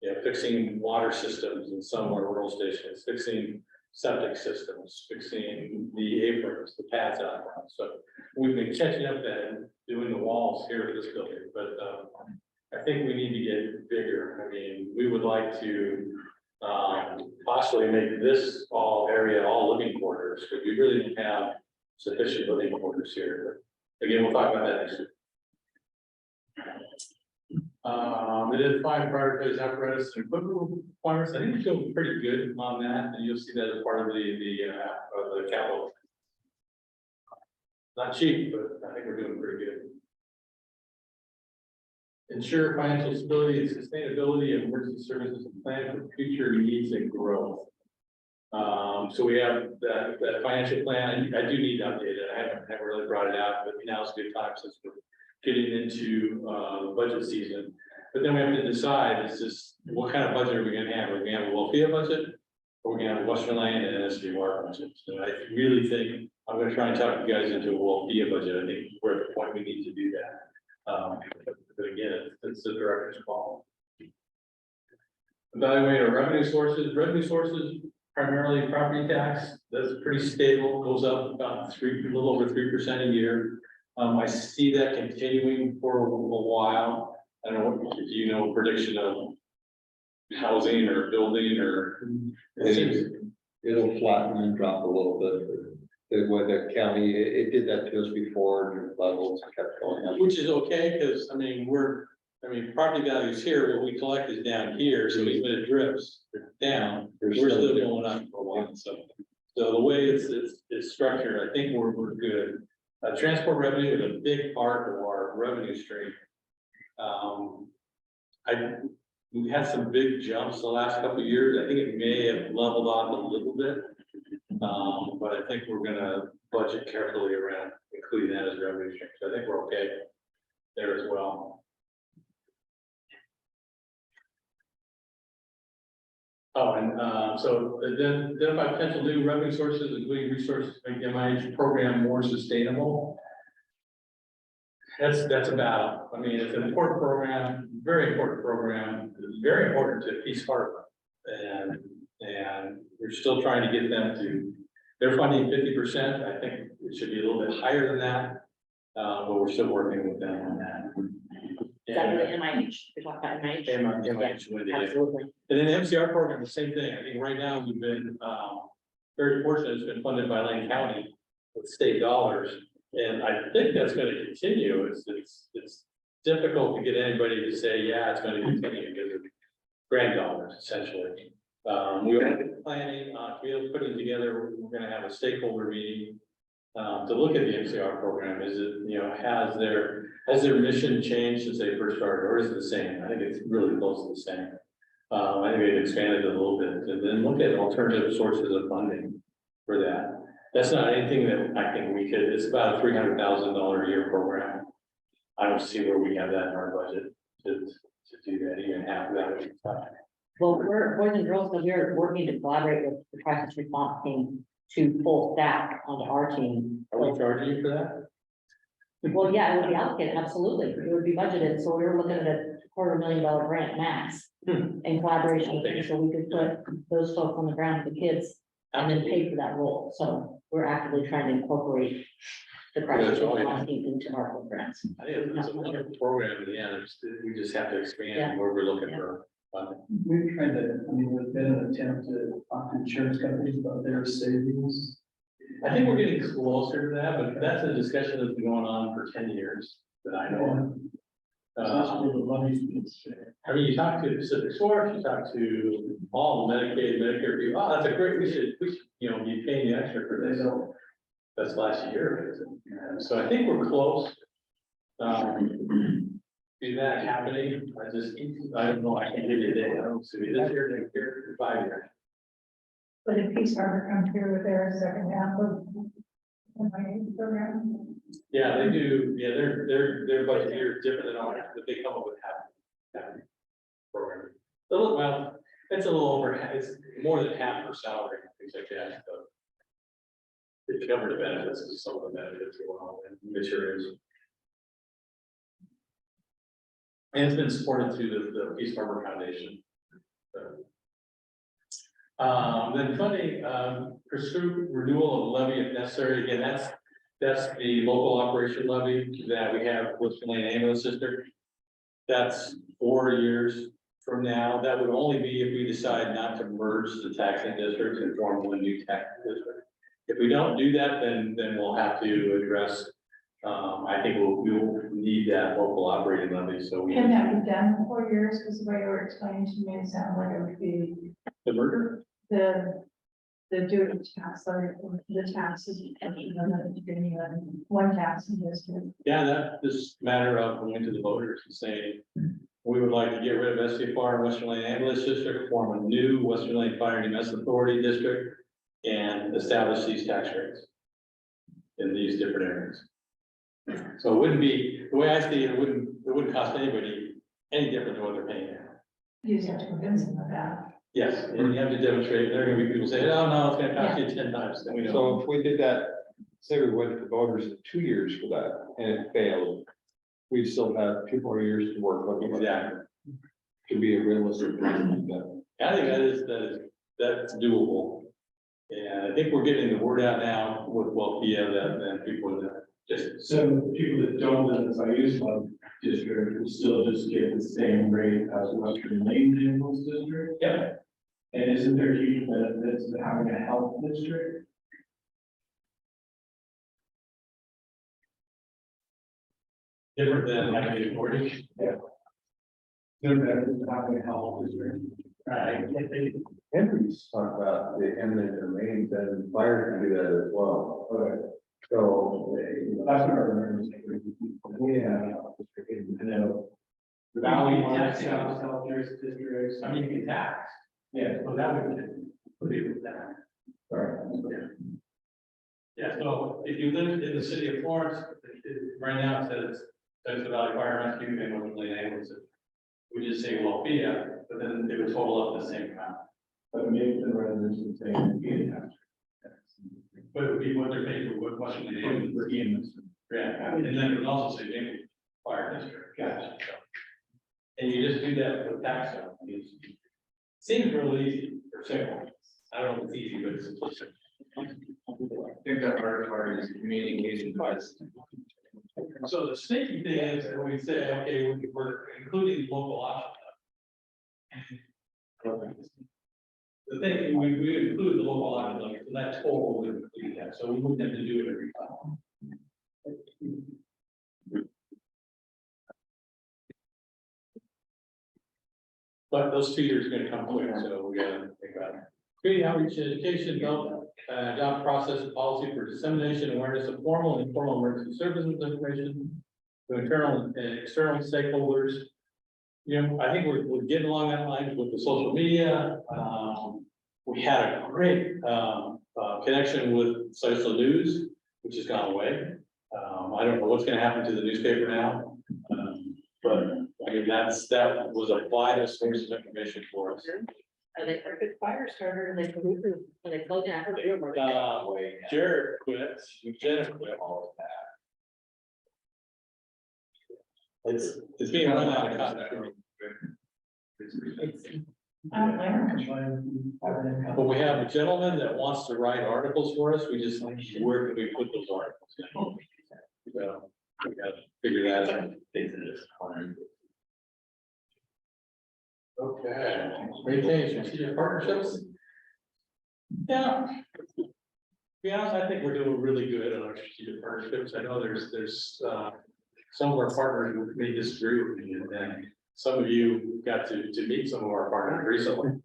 Yeah, fixing water systems in some of our rural stations, fixing septic systems, fixing the aprons, the pads out front. So we've been catching up and doing the walls here at this building, but I think we need to get bigger. I mean, we would like to possibly make this area all living quarters, because we really don't have sufficient living quarters here. But again, we'll talk about that next week. It is fine prioritize apparatus and equipment requirements. I think we feel pretty good on that, and you'll see that as part of the capital. Not cheap, but I think we're doing pretty good. Ensure financial stability and sustainability of emergency services and plan for future needs and growth. So we have that financial plan. I do need to update it. I haven't really brought it out, but now is a good time since we're getting into the budget season. But then we have to decide, is this, what kind of budget are we going to have? Are we going to have a Wlfea budget? Or are we going to have a Western Land and an SBR budget? So I really think I'm going to try and talk you guys into a Wlfea budget. I think we're at the point we need to do that. But again, it's the director's call. Evaluate our revenue sources. Revenue sources, primarily property tax. That's pretty stable, goes up about a little over 3% a year. I see that continuing for a while. I don't know if you know a prediction of housing or building or. It'll flatten and drop a little bit. The way the county, it did that to us before, and levels kept going up. Which is okay, because I mean, property values here, what we collect is down here, so even when it drips down, we're still going up for a while. So the way it's structured, I think we're good. Transport revenue is a big part of our revenue stream. We had some big jumps the last couple of years. I think it may have leveled off a little bit. But I think we're gonna budget carefully around including that as revenue stream. So I think we're okay there as well. Oh, and so identify potential new revenue sources, including resources to make the MIH program more sustainable. That's about, I mean, it's an important program, very important program, very important to East Harbor. And we're still trying to get them to, They're funding 50%. I think it should be a little bit higher than that. But we're still working with them on that. Is that the MIH, we talked about MIH? MIH, what they do. Absolutely. And then the MCR program, the same thing. I think right now we've been, very fortunate. It's been funded by Lane County with state dollars. And I think that's gonna continue. It's difficult to get anybody to say, yeah, it's gonna continue because of grant dollars essentially. We are planning, putting together, we're gonna have a stakeholder meeting. To look at the MCR program. Is it, has their mission changed since they first started, or is it the same? I think it's really close to the same. I think they've expanded it a little bit, and then look at alternative sources of funding for that. That's not anything that I think we could, it's about a $300,000 a year program. I don't see where we have that in our budget to do that, even half of that would be fine. Well, boys and girls, because we're working to collaborate with the crisis response team to full staff onto our team. Are we charging you for that? Well, yeah, it would be allocated, absolutely. It would be budgeted. So we were looking at a $250,000 grant max in collaboration with them, so we could put those folks on the ground with the kids and then pay for that role. So we're actively trying to incorporate the crisis response team into our programs. I think it's a wonderful program, and yeah, we just have to expand where we're looking for funding. We've tried to, there's been an attempt to talk to insurance companies about their savings. I think we're getting closer to that, but that's a discussion that's been going on for 10 years that I know That's of. where the money's being spent. I mean, you talk to Pacific Source, you talk to all the Medicaid, Medicare people, oh, that's a great, we should, be paying you extra for this. That's last year. So I think we're close. See that happening, I don't know, I can't give you a day, I don't see this year, next year, 5 years. But if Peace Harbor comes through with their second half of the MIH program. Yeah, they do, yeah, their budget here is different than ours, but they come up with half program. Well, it's a little over, it's more than half her salary, things like that, so. They cover the benefits of some of the benefits going on and materials. And it's been supported through the Peace Harbor Foundation. Then funding, pursue renewal of levy if necessary. Again, that's the local operation levy that we have with the Lane Ambulance District. That's 4 years from now. That would only be if we decide not to merge the taxing districts and form one new taxing district. If we don't do that, then we'll have to address. I think we'll need that local operating levy. So we Can that be done in 4 years? Because the way you were explaining to me, it sounded like it would be the merger. the duty tax, like the taxes, one tax in district. Yeah, that's this matter of going to the voters and saying, we would like to get rid of SCFR and Western Lane Ambulance District, form a new Western Lane Fire and EMS Authority District, and establish these tax rates in these different areas. So it wouldn't be, the way I see it, it wouldn't cost anybody any different than what they're paying now. You just have to convince them of that. Yes, and you have to demonstrate, there are gonna be people say, oh, no, it's gonna cost you 10 times, then we know. So if we did that, say we went to the voters in 2 years for that and it failed, we still have 2 more years to work on it. Exactly. To be a realistic plan like that. I think that's doable. And I think we're getting the word out now with Wlfea that people that just. So people that don't live in the Sayusla district will still just get the same rate as Western Lane Ambulance District? Yeah. And isn't there huge benefits to having a health district? Different than having a mortgage. There are benefits to having a health district. Right. Henry's talked about the eminent domain, then fire can do that as well. Okay. So, That's what I remember. yeah. And then the Valley tax health districts. I mean, you can tax. Yeah. So that would be with that. Sorry. Yeah, so if you live in the city of Florence, right now it says the Valley Fire Rescue and Western Lane Ambulance. We just say Wlfea, but then it would total up the same amount. But maybe the residents would say it'd be a tax. But it would be what they're paying for what Western Lane Ambulance. Yeah, and then it would also say Maple Fire District. Gotcha. And you just do that with tax. Seems real easy or simple. I don't know if it's easy, but it's simple. think that hard part is communication wise. So the sneaky thing is when we say, okay, we're including local option. The thing, we include the local option, like, so that total would include that, so we wouldn't have to do it every time. But those 2 years are gonna come quick, so we gotta think about it. Community outreach and education, develop, adopt process and policy for dissemination and awareness of formal and informal emergency services information to internal and external stakeholders. You know, I think we're getting along that line with the social media. We had a great, connection with social news, which has gone away. I don't know what's gonna happen to the newspaper now. But I mean, that was a vital source of information for us. Are they a good fire starter? They close down. Jared quit, Jenna quit, all of that. It's being run out of control. But we have a gentleman that wants to write articles for us, we just, where can we put those articles? So, we gotta figure that out. Okay, maintain strategic partnerships. Yeah. To be honest, I think we're doing really good on our strategic partnerships. I know there's some of our partners who may disagree with me, and then some of you got to meet some of our partners recently.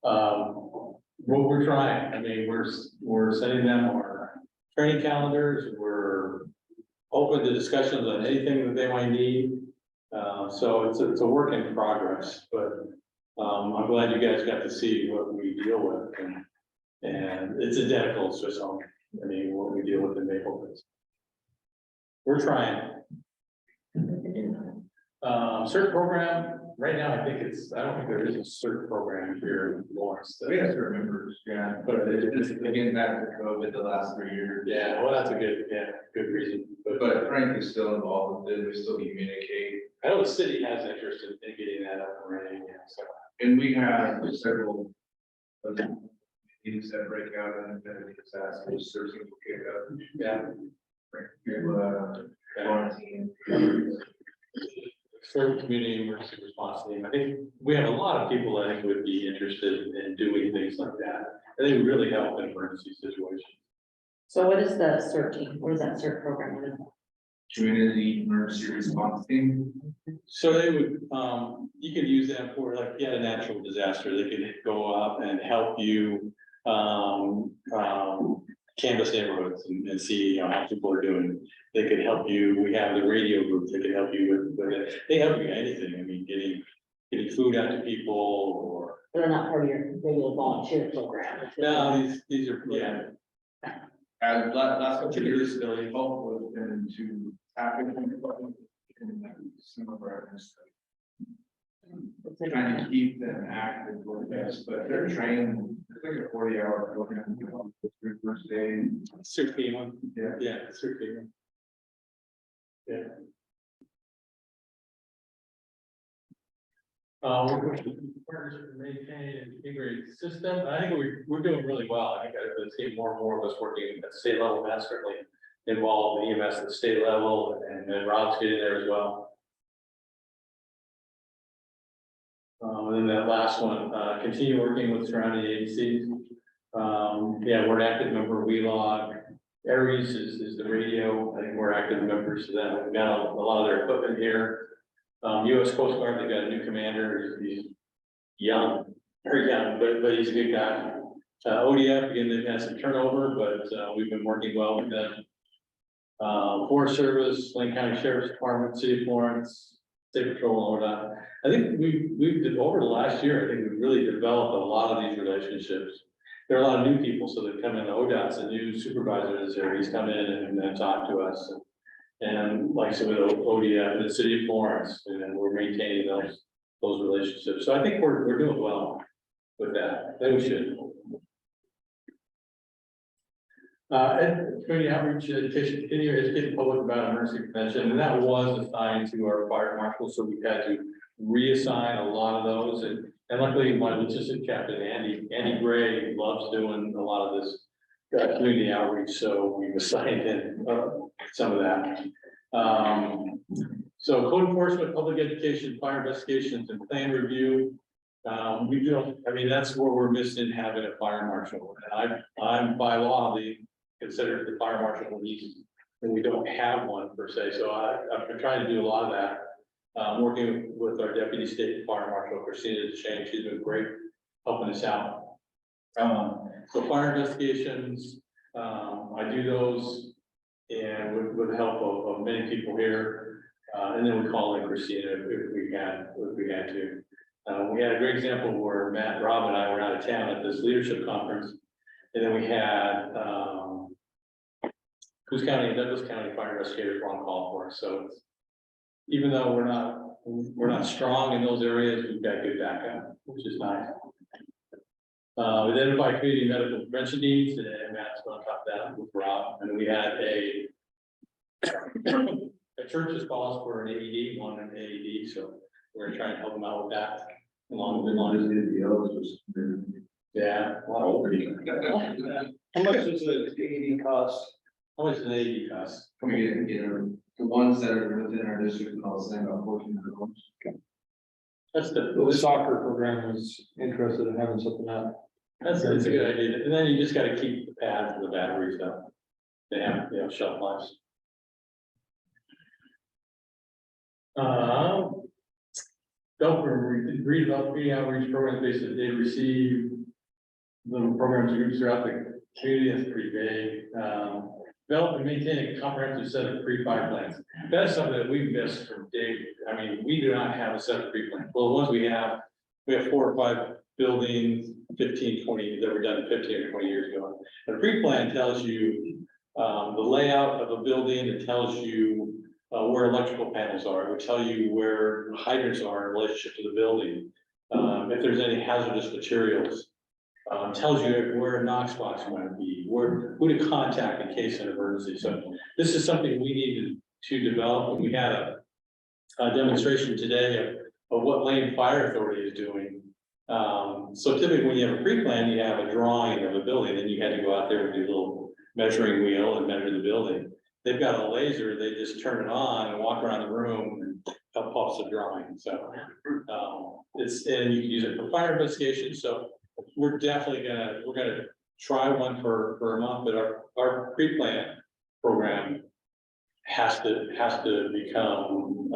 What we're trying, I mean, we're sending them our training calendars, we're open to discussions on anything that they might need. So it's a work in progress, but I'm glad you guys got to see what we deal with, and it's identical to Swiss Home. I mean, what we deal with in Maplewood. We're trying. CERT program, right now, I don't think there is a CERT program here in Lawrence. We have to remember, yeah, but it's again back to COVID the last 3 years. Yeah, well, that's a good reason. But Frank is still involved with it, we still communicate. I know the city has interest in getting that up and running, so. And we have several of the meetings that break out and then it's asked, which searching will pick up. Yeah. Quarantine. For community emergency response team, I think we have a lot of people that I think would be interested in doing things like that. I think it would really help in emergency situations. So what is the CERT team? What is that CERT program? What is that? Community emergency response team. So they would, you could use them for, like, you had a natural disaster, they could go up and help you, canvass neighborhoods and see, how people are doing. They could help you, we have the radio group, they could help you with it, they help you anything, I mean, getting food out to people, or. They're not part of your regular volunteer program. No, these are, yeah. And last couple of years, the help was been to happen in some of our trying to keep them active with this, but they're trained, it's like a 40-hour program, the first day. CERT FEMA. Yeah. Yeah, CERT FEMA. Yeah. We're partners to maintain and integrate the system. I think we're doing really well. I think I've seen more and more of us working at the state level. That's certainly involved in EMS at the state level, and then Rob's getting there as well. And then that last one, continue working with surrounding agencies. Yeah, we're an active member of WeLog. Aries is the radio. I think we're active members of that. We've got a lot of their equipment here. US Coast Guard, they got a new commander. He's young, very young, but he's a good guy. ODF, again, they've had some turnover, but we've been working well with them. Forest Service, Lane County Sheriff's Department, City of Florence, State Patrol, all that. I think we've over the last year, I think we've really developed a lot of these relationships. There are a lot of new people, so they come in, ODOT's a new supervisor is there, he's come in and talked to us. And like some of the ODF in the City of Florence, and we're maintaining those relationships. So I think we're doing well with that. Then we should. And community outreach education, continue educating the public about emergency prevention, and that was assigned to our fire marshal, so we had to reassign a lot of those, and luckily my logistic captain, Andy Gray, loves doing a lot of this community outreach, so we've assigned in, some of that. So code enforcement, public education, fire investigations, and plan review. We do, I mean, that's where we're missing having a fire marshal, and I'm by law, considered the fire marshal and we don't have one per se, so I've been trying to do a lot of that. Working with our deputy state fire marshal, Christina DeShane, she's been great helping us out. So fire investigations, I do those and with the help of many people here. And then we call in Christina if we had to. We had a great example where Matt, Rob and I were out of town at this leadership conference. And then we had, Douglas County Fire Investigators were on call for us. So even though we're not strong in those areas, we've got good backup, which is nice. Identify community medical prevention needs, and Matt's on top of that with Rob. And we had a church's calls for an AED, one an AED, so we're gonna try and help them out with that. Along the lines. Yeah. How much does the AED cost? How much does an AED cost? We get, the ones that are within our district, I'll send about 1,400. That's The soccer program is interested in having something out. That's a good idea. And then you just gotta keep the pads and the batteries up. They have, shelf lives. Don't read about community outreach programs based on data received. Little programs and groups throughout the community, that's pretty vague. Develop and maintain a comprehensive set of pre-fire plans. That's something that we missed from Dave. I mean, we do not have a set of pre-plans. Well, the ones we have 4 or 5 buildings, 15, 20 that were done 15 or 20 years ago. The pre-plan tells you the layout of a building. It tells you where electrical panels are. It would tell you where hydrants are in relationship to the building. If there's any hazardous materials. Tells you where a Knox box might be, who to contact in case of emergency. So this is something we needed to develop. We had a demonstration today of what Lane Fire Authority is doing. So typically when you have a pre-plan, you have a drawing of a building, then you had to go out there and do a little measuring wheel and measure the building. They've got a laser, they just turn it on and walk around the room and up pops the drawing. So and you can use it for fire investigation. So we're definitely gonna try one for a month, but our pre-plan program has to become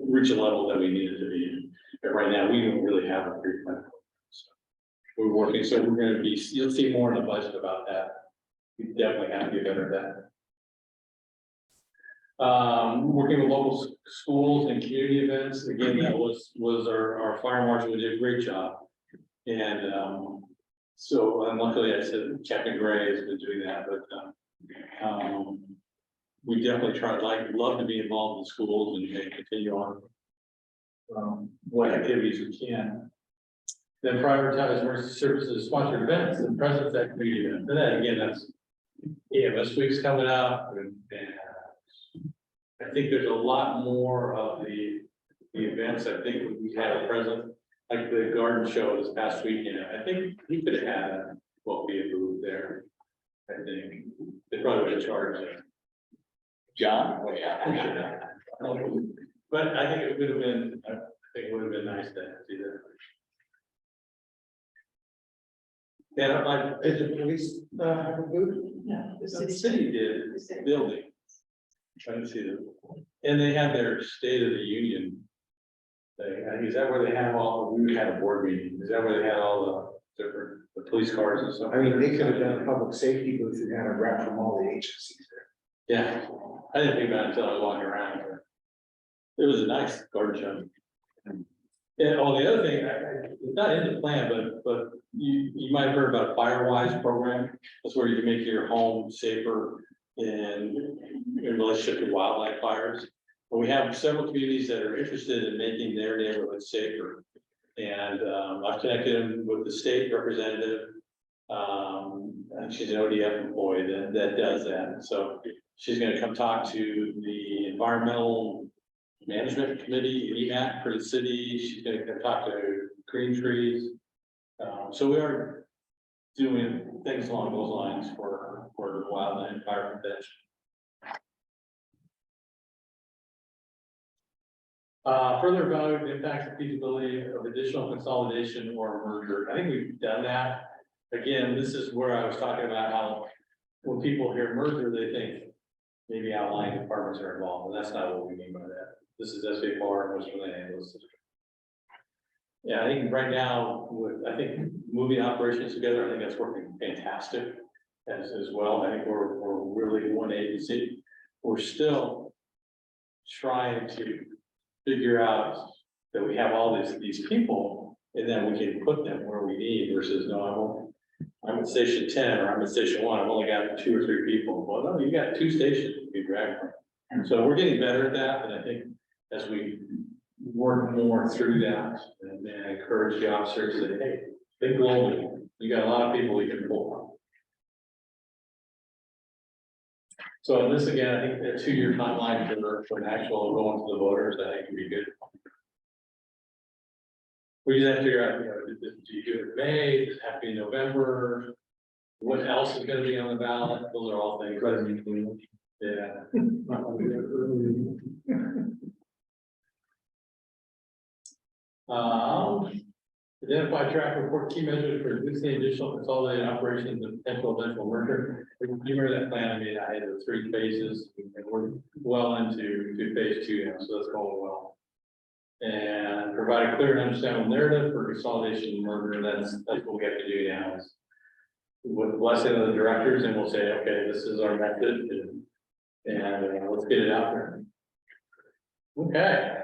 reach a level that we need it to be in. But right now, we don't really have a pre-plan. So we're working, so we're gonna be, you'll see more in the budget about that. We definitely have to get better at that. Working with local schools and community events, again, that was our fire marshal, we did a great job. And so luckily I said Captain Gray has been doing that, but we definitely love to be involved in schools and continue on what activities we can. Then prioritize emergency services, sponsored events, and presence at community events. And then again, that's EMS week's coming up, and I think there's a lot more of the events. I think we had a present. Like the garden show this past weekend, I think he could have had a Wlfea booth there. I think they probably would have charged him. John? Oh, yeah. But I think it would have been, nice to see that. Yeah, Is the police, have a booth? No, the city did building. Trying to see them. And they had their State of the Union. Is that where they have we had a board meeting, is that where they had all the police cars and stuff? I mean, they could have done a public safety booth and had a rep from all the agencies there. Yeah, I didn't think about it until I was walking around. It was a nice garden show. And the other thing, it's not in the plan, but you might have heard about a Firewise program. That's where you can make your home safer in relationship to wildlife fires. But we have several communities that are interested in making their neighborhoods safer. And I've connected them with the state representative. And she's an ODF employee that does that. So she's gonna come talk to the environmental management committee, EMAC for the city. She's gonna come talk to Green Trees. So we are doing things along those lines for the wildland fire prevention. Further evaluate the impact and feasibility of additional consolidation or merger. I think we've done that. Again, this is where I was talking about how when people hear merger, they think maybe outlying departments are involved, and that's not what we mean by that. This is SFR and Western Land Ambulance System. Yeah, I think right now, I think moving operations together, I think that's working fantastic as well. I think we're really one agency. We're still trying to figure out that we have all these people, and then we can put them where we need versus, no, I'm at station 10 or I'm at station 1, I've only got 2 or 3 people. Well, no, you got 2 stations to be dragged from. So we're getting better at that, and I think as we work more through that and then encourage the officers that, hey, think globally, you got a lot of people we can pull from. So this again, I think a 2-year timeline for an actual going to the voters, I think would be good. We just have to figure out, do you do it in May, does it have to be in November? What else is gonna be on the ballot? Those are all things. Yeah. Identify, track, report key measures for reducing additional consolidated operations and potential eventual merger. You remember that plan? I mean, I had the 3 phases, and we're well into phase 2 now, so that's going well. And provide a clear and understandable narrative for consolidation and merger. That's what we have to do now. Is with the blessing of the directors, and we'll say, okay, this is our method, and let's get it out there. Okay.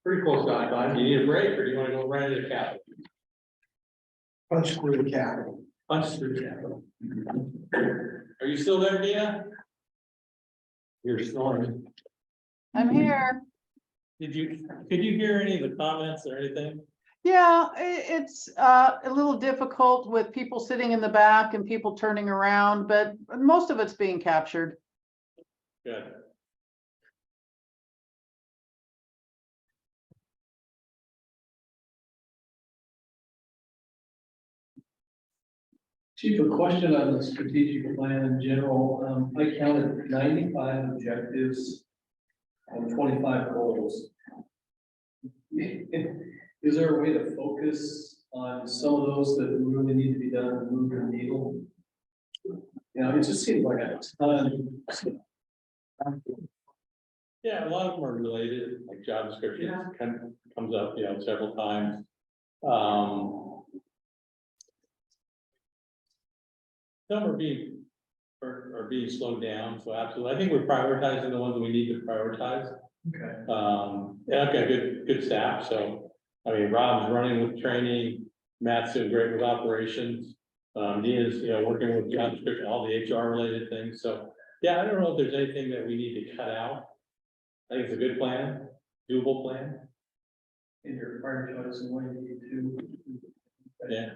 Pretty close to time. Do you need a break, or do you want to go right into capital? Punch through the capital. Punch through capital. Are you still there, Dina? You're snoring. I'm here. Could you hear any of the comments or anything? Yeah, it's a little difficult with people sitting in the back and people turning around, but most of it's being captured. Good. Chief, a question on the strategic plan in general. I counted 95 objectives and 25 goals. Is there a way to focus on some of those that really need to be done to move the needle? You know, it just seems like a ton. Yeah, a lot of them are related, like job descriptions comes up, several times. Some are being slowed down, so absolutely. I think we're prioritizing the ones that we need to prioritize. Okay. Yeah, I've got good staff, so, I mean, Rob's running with training, Matt's doing great with operations. Dina's, working with job description, all the HR related things, so, yeah, I don't know if there's anything that we need to cut out. I think it's a good plan, doable plan. And you're prioritizing what you need to. Yeah.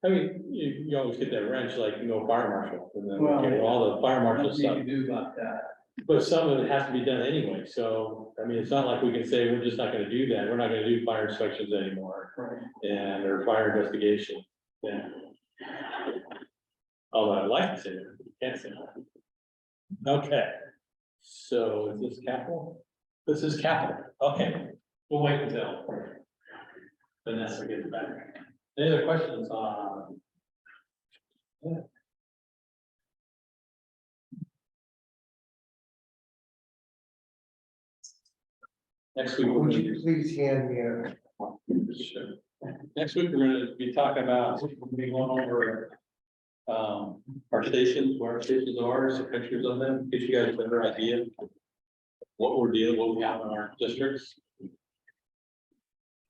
I mean, you always get that wrench, like, fire marshal, and then Well, all the fire marshal What do you stuff. do about that? But some of it has to be done anyway, so, I mean, it's not like we can say, we're just not gonna do that, we're not gonna do fire inspections anymore, Right. or fire investigation, yeah. Although I'd like to say that, but you can't say that. Okay, so is this capital? This is capital, okay, we'll wait until Vanessa gets back. Any other questions on? Yeah. Next week, Would you please hand me a? Sure. Next week, we're gonna be talking about, we'll be going over our stations, where our stations are, some pictures of them, get you guys a better idea of what we're dealing, what we have in our districts.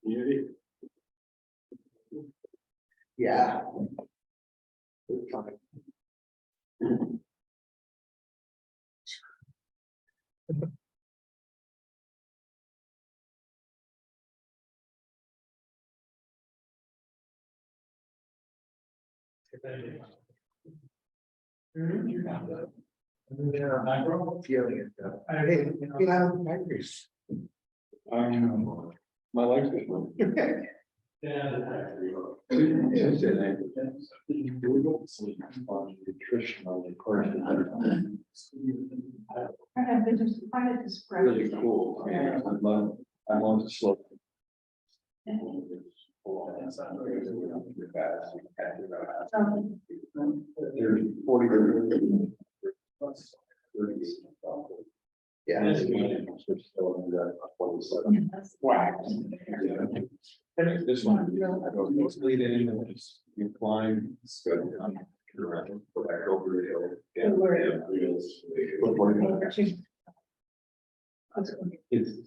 Community. Yeah. Yeah, I'm feeling it though. I feel out of my My legs are. Yeah. Nutritional, of course. I have been just quite a display. Really cool. I love the slope. There's 40. Yeah. Wow. This one, I go mostly in, you climb, good. Go back over the hill.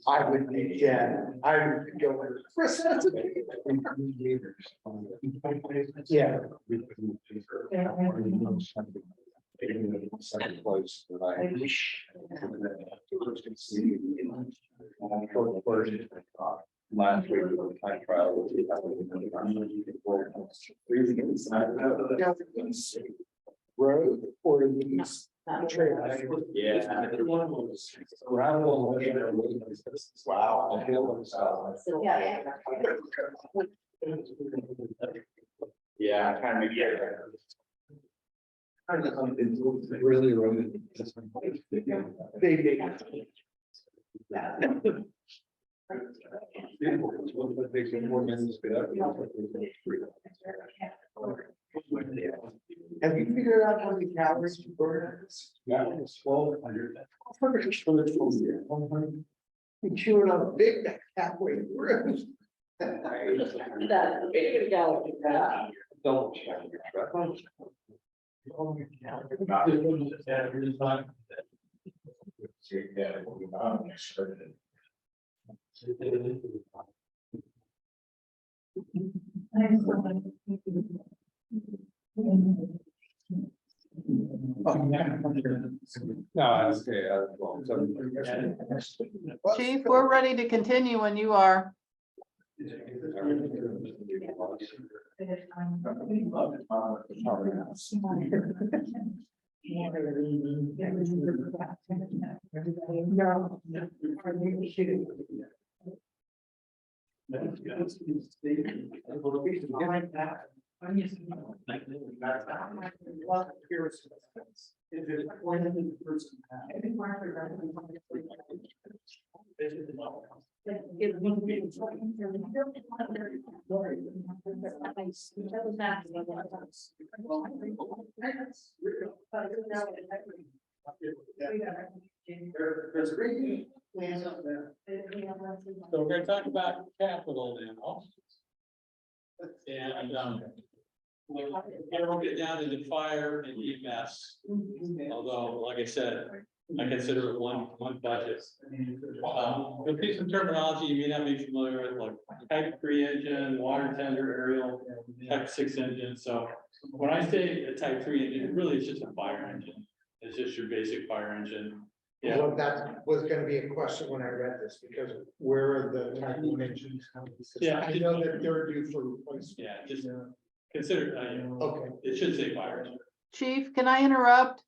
I would be dead. I would go. Chris, that's okay. Yeah. Second place that I wish. Last week was a time trial. Road or these. Yeah. Wow. Yeah, kind of. It's really, really. Big. Have you figured out how many calories you burn? Yeah, it's 1,200. You chew it on a Big Mac halfway through. That big go. Double check your truck. No, it's okay. Chief, we're ready to continue when you are. There's great plans up there. So we're gonna talk about capital now. And, we'll get down into fire and EMS, although, like I said, I consider it one budget. There'll be some terminology you may not be familiar with, like type 3 engine, water tender, aerial, type 6 engine. So when I say a type 3 engine, really it's just a fire engine. It's just your basic fire engine. Yeah, Well, that was gonna be a question when I read this, because where are the type of engines? Yeah. I know that they're due for replacement. yeah, just consider, Okay. it should say fire engine. Chief, can I interrupt?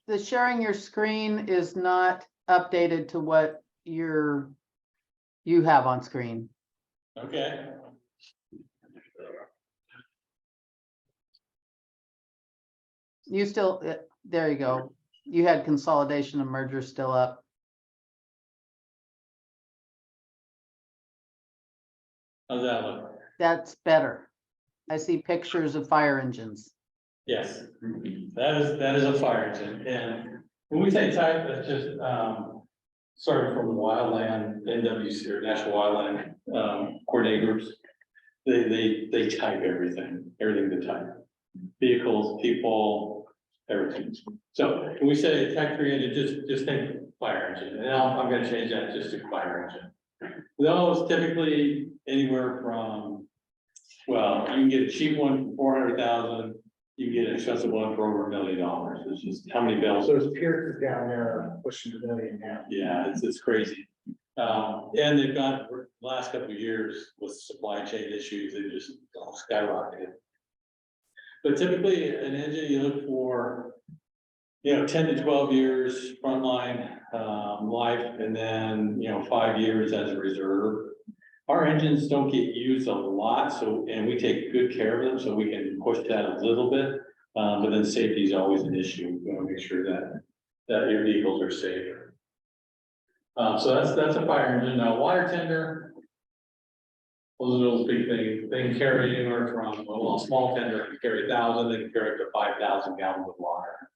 The sharing your screen is not updated to what you have on screen. Okay. You still, there you go. You had consolidation and merger still up. How's that look? That's better. I see pictures of fire engines. Yes, that is a fire engine, and when we say type, that's just, starting from the wildland, NWC or National Wildland, coordinating groups. They type everything to type, vehicles, people, everything. So when we say type 3 engine, just think fire engine, and I'm gonna change that just to fire engine. Those typically anywhere from, well, you can get a cheap one for 400,000. You get an expensive one for over $1 million. It's just how many bells. So those Pierces down there are pushing $1 million now. Yeah, it's crazy. And they've got, last couple of years with supply chain issues, they just skyrocketed. But typically an engine you look for, 10 to 12 years frontline life, and then 5 years as a reserve. our engines don't get used a lot, so, and we take good care of them, so we can push that a little bit. But then safety is always an issue. We want to make sure that your vehicles are safe. So that's a fire engine. Now, water tender. Those are those big things. They can carry anywhere from, well, a small tender can carry 1,000, they can carry up to 5,000 gallons of water.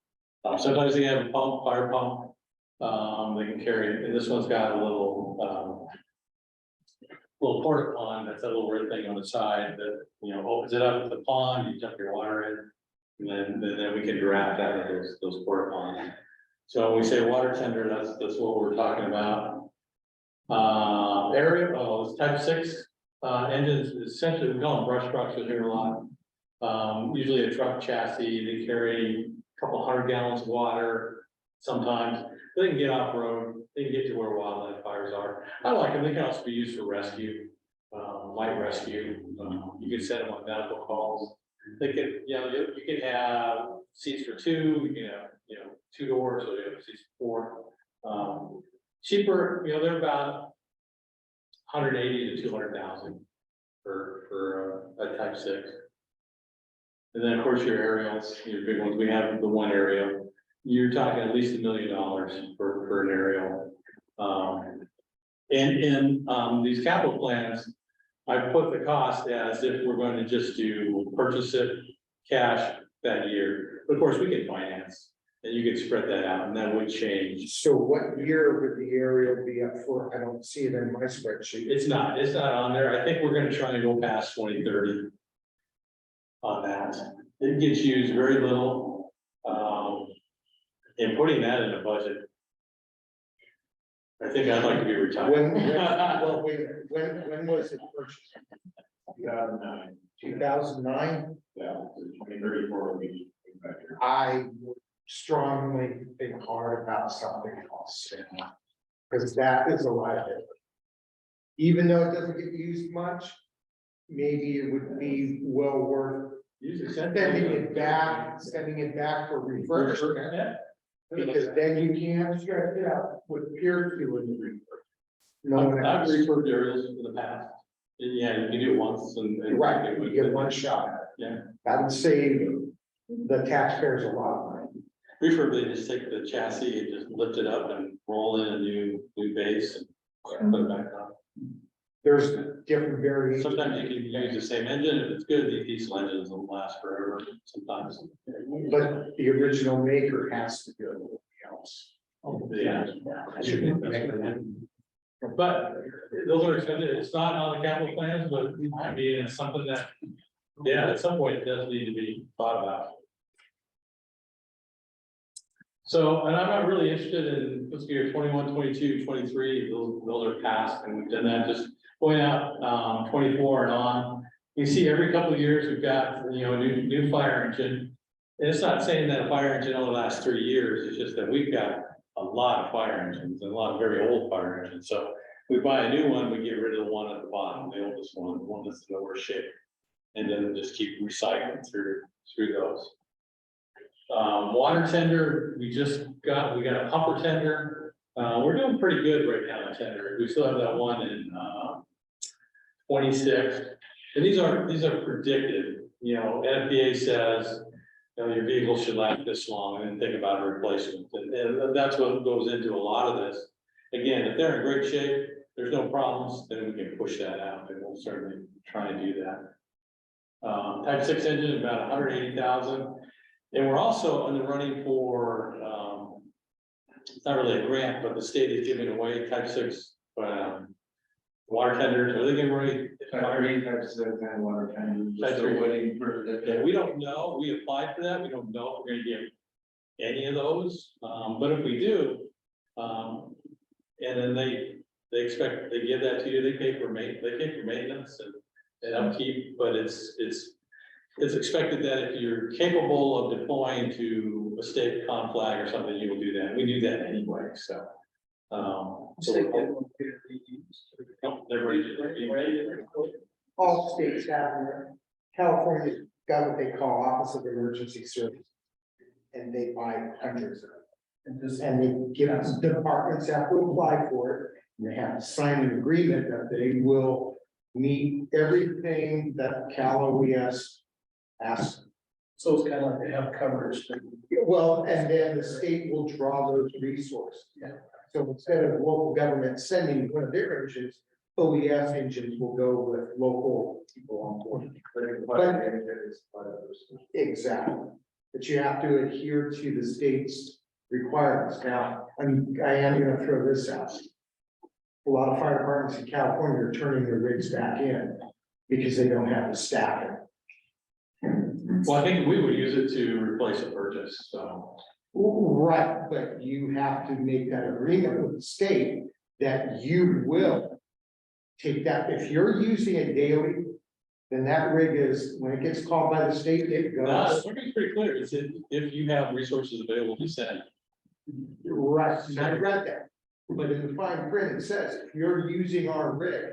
Sometimes they have a pump, fire pump. They can carry, and this one's got a little porta pond, that's a little weird thing on the side that, opens it up to the pond, you dump your water in, and then we can draft out of those porta ponds. So when we say water tender, that's what we're talking about. It's type 6 engines, essentially, we call them brush trucks, you'll hear a lot. Usually a truck chassis, they carry a couple 100 gallons of water. Sometimes they can get off road, they can get to where wildland fires are. I like them, they can also be used for rescue, light rescue. You can set them on medical calls. They can, you can have seats for 2, you can have, 2 doors, so you have seats for 4. Cheaper, they're about 180 to 200,000 for a type 6. And then of course your aerials, your big ones, we have the one aerial. You're talking at least $1 million for an aerial. And in these capital plans, I put the cost as if we're going to just purchase it cash that year. Of course, we can finance and you can spread that out and that would change. So what year would the aerial be up for? I don't see it in my spreadsheet. It's not on there. I think we're gonna try and go past 2030 on that. It gets used very little. And putting that in a budget. I think I'd like to be retired. When was it purchased? 2009. 2009? Yeah, 2034 will be. I would strongly think hard about something else. Because that is a liability. Even though it doesn't get used much, maybe it would be well worth sending it back for refurbishment. Yeah. Because then you can't stretch it out with peer fuel in the refurb. No one I've else. refurbed aerials in the past. Yeah, you can do it once and. Right, you get one shot. Yeah. That would save the taxpayers a lot of money. Refurb, they just take the chassis and just lift it up and roll in a new base and put it back on. There's different variations. Sometimes you can use the same engine, if it's good, these diesel engines will last forever sometimes. But the original maker has to do everything else. Yeah. But those are expensive, it's not on the capital plans, but I mean, it's something that, yeah, at some point it does need to be thought about. So, and I'm not really interested in fiscal year 21, 22, 23, those are past, and we've done that, just going out 24 and on. You see every couple of years, we've got, a new fire engine. And it's not saying that a fire engine only lasts 3 years, it's just that we've got a lot of fire engines and a lot of very old fire engines. So we buy a new one, we get rid of the one at the bottom, the oldest one, the one that's in the worst shape. And then just keep recycling through those. Water tender, we got a pumper tender. We're doing pretty good right now in tender. We still have that one in 26. And these are predicted, NFPA says, your vehicle should last this long and then think about a replacement. And that's what goes into a lot of this. Again, if they're in great shape, there's no problems, then we can push that out, and we'll certainly try and do that. Type 6 engine, about 180,000. And we're also in the running for, it's not really a grant, but the state is giving away type 6 water tenders. Are they giving away? Water tenders. Type Still 3. waiting for Yeah, we don't know. We applied for that. We don't know if we're gonna get any of those. But if we do, and then they expect, they give that to you, they pay for maintenance and upkeep, but it's expected that if you're capable of deploying to a state conflag or something, you will do that. We do that anyway, so. They're ready. All states have them. California's got what they call Office of Emergency Service. And they buy hundreds of them. And they give us, departments have to apply for it. And they have to sign an agreement that they will meet everything that Cal OES asks. So it's kind of like they have coverage. Well, and then the state will draw those resources. Yeah. So instead of local government sending one of their engines, OES engines will go with local people on board. Exactly, but you have to adhere to the state's requirements. Now, I am gonna throw this out. A lot of fire departments in California are turning their rigs back in because they don't have the staffing. Well, I think we would use it to replace a purchase, so. Right, but you have to make that agreement with the state that you will take that, if you're using it daily, then that rig is, when it gets called by the state, it No, goes. it's pretty clear, is that if you have resources available to send. Right, and I read that, but in the fine print, it says, if you're using our rig,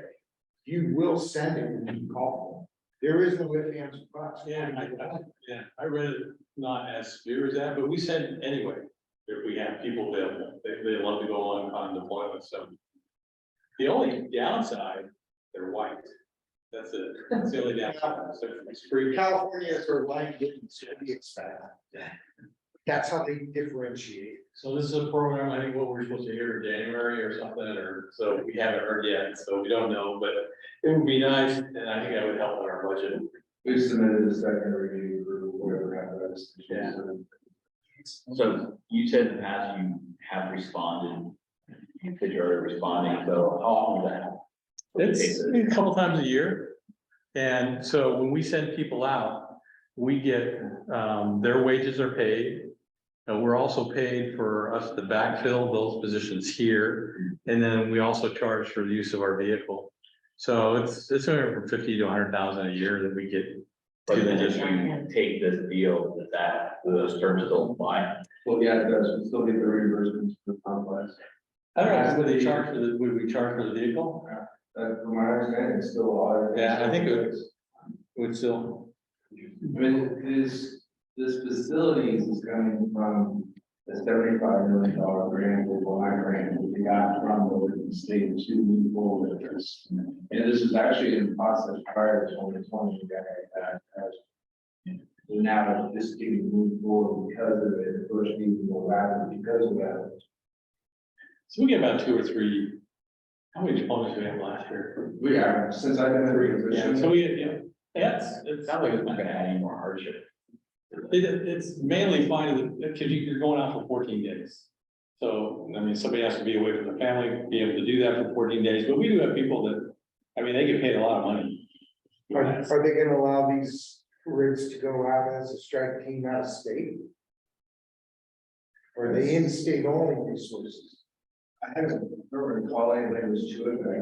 you will send it when you call. There is no ifs, ands, or buts. I read it not as severe as that, but we send anyway, if we have people available, they love to go on deployment, so. The only downside, they're white, that's it, that's the only downside, so it's free. California for line getting Soviets. That's how they differentiate. So this is a program, I think what we're supposed to hear in January or something, or, so we haven't heard yet, so we don't know, but it would be nice, and I think that would help with our budget. We've submitted a second review for whatever happens. Yeah. So you said in the past you have responded, you said you're already responding, so how often is that? It's a couple times a year. And so when we send people out, we get, their wages are paid. And we're also paid for us to backfill those positions here. And then we also charge for the use of our vehicle. So it's anywhere from 50 to 100,000 a year that we get. But then if you take this deal, those terms don't apply. Well, yeah, it does, we still get the reimbursements for the complex. I don't know, would they charge for the, would we charge for the vehicle? From my understanding, it's still a lot. Yeah, I think it would still. I mean, this facilities is coming from a $75 million grant, or grant, that we got from the state to move forward with this. And this is actually in process prior to 2020, now this is getting moved forward because of it, first needs to go rapid because of that. So we get about 2 or 3, how many deployments did we have last year? We have, since I've been in the position. So it's It sounds like it's not gonna add any more hardship. It's mainly fine because you're going out for 14 days. So, I mean, somebody has to be away from the family, be able to do that for 14 days, but we do have people that, I mean, they get paid a lot of money. Are they gonna allow these rigs to go out as a strike team out of state? Or are they in-state only resources? I haven't recall anything was to it, but I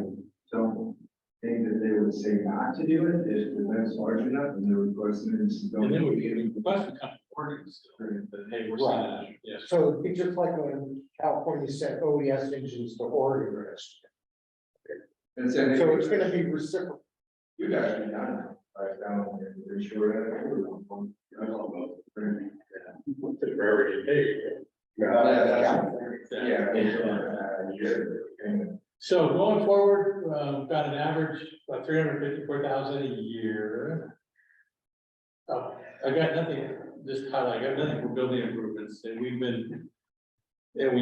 don't think that they would say not to do it if the event's large enough and the requirements don't. And then we get a request to come forward, that, hey, we're sending that, yes. So it'd be just like when California sent OES engines to Oregon Rest. And So it's gonna be reciprocal. We've actually done it, right down in the shore. Forever get paid. So going forward, we've got an average of 354,000 a year. Oh, I got nothing, just highlight, I got nothing for building improvements, and we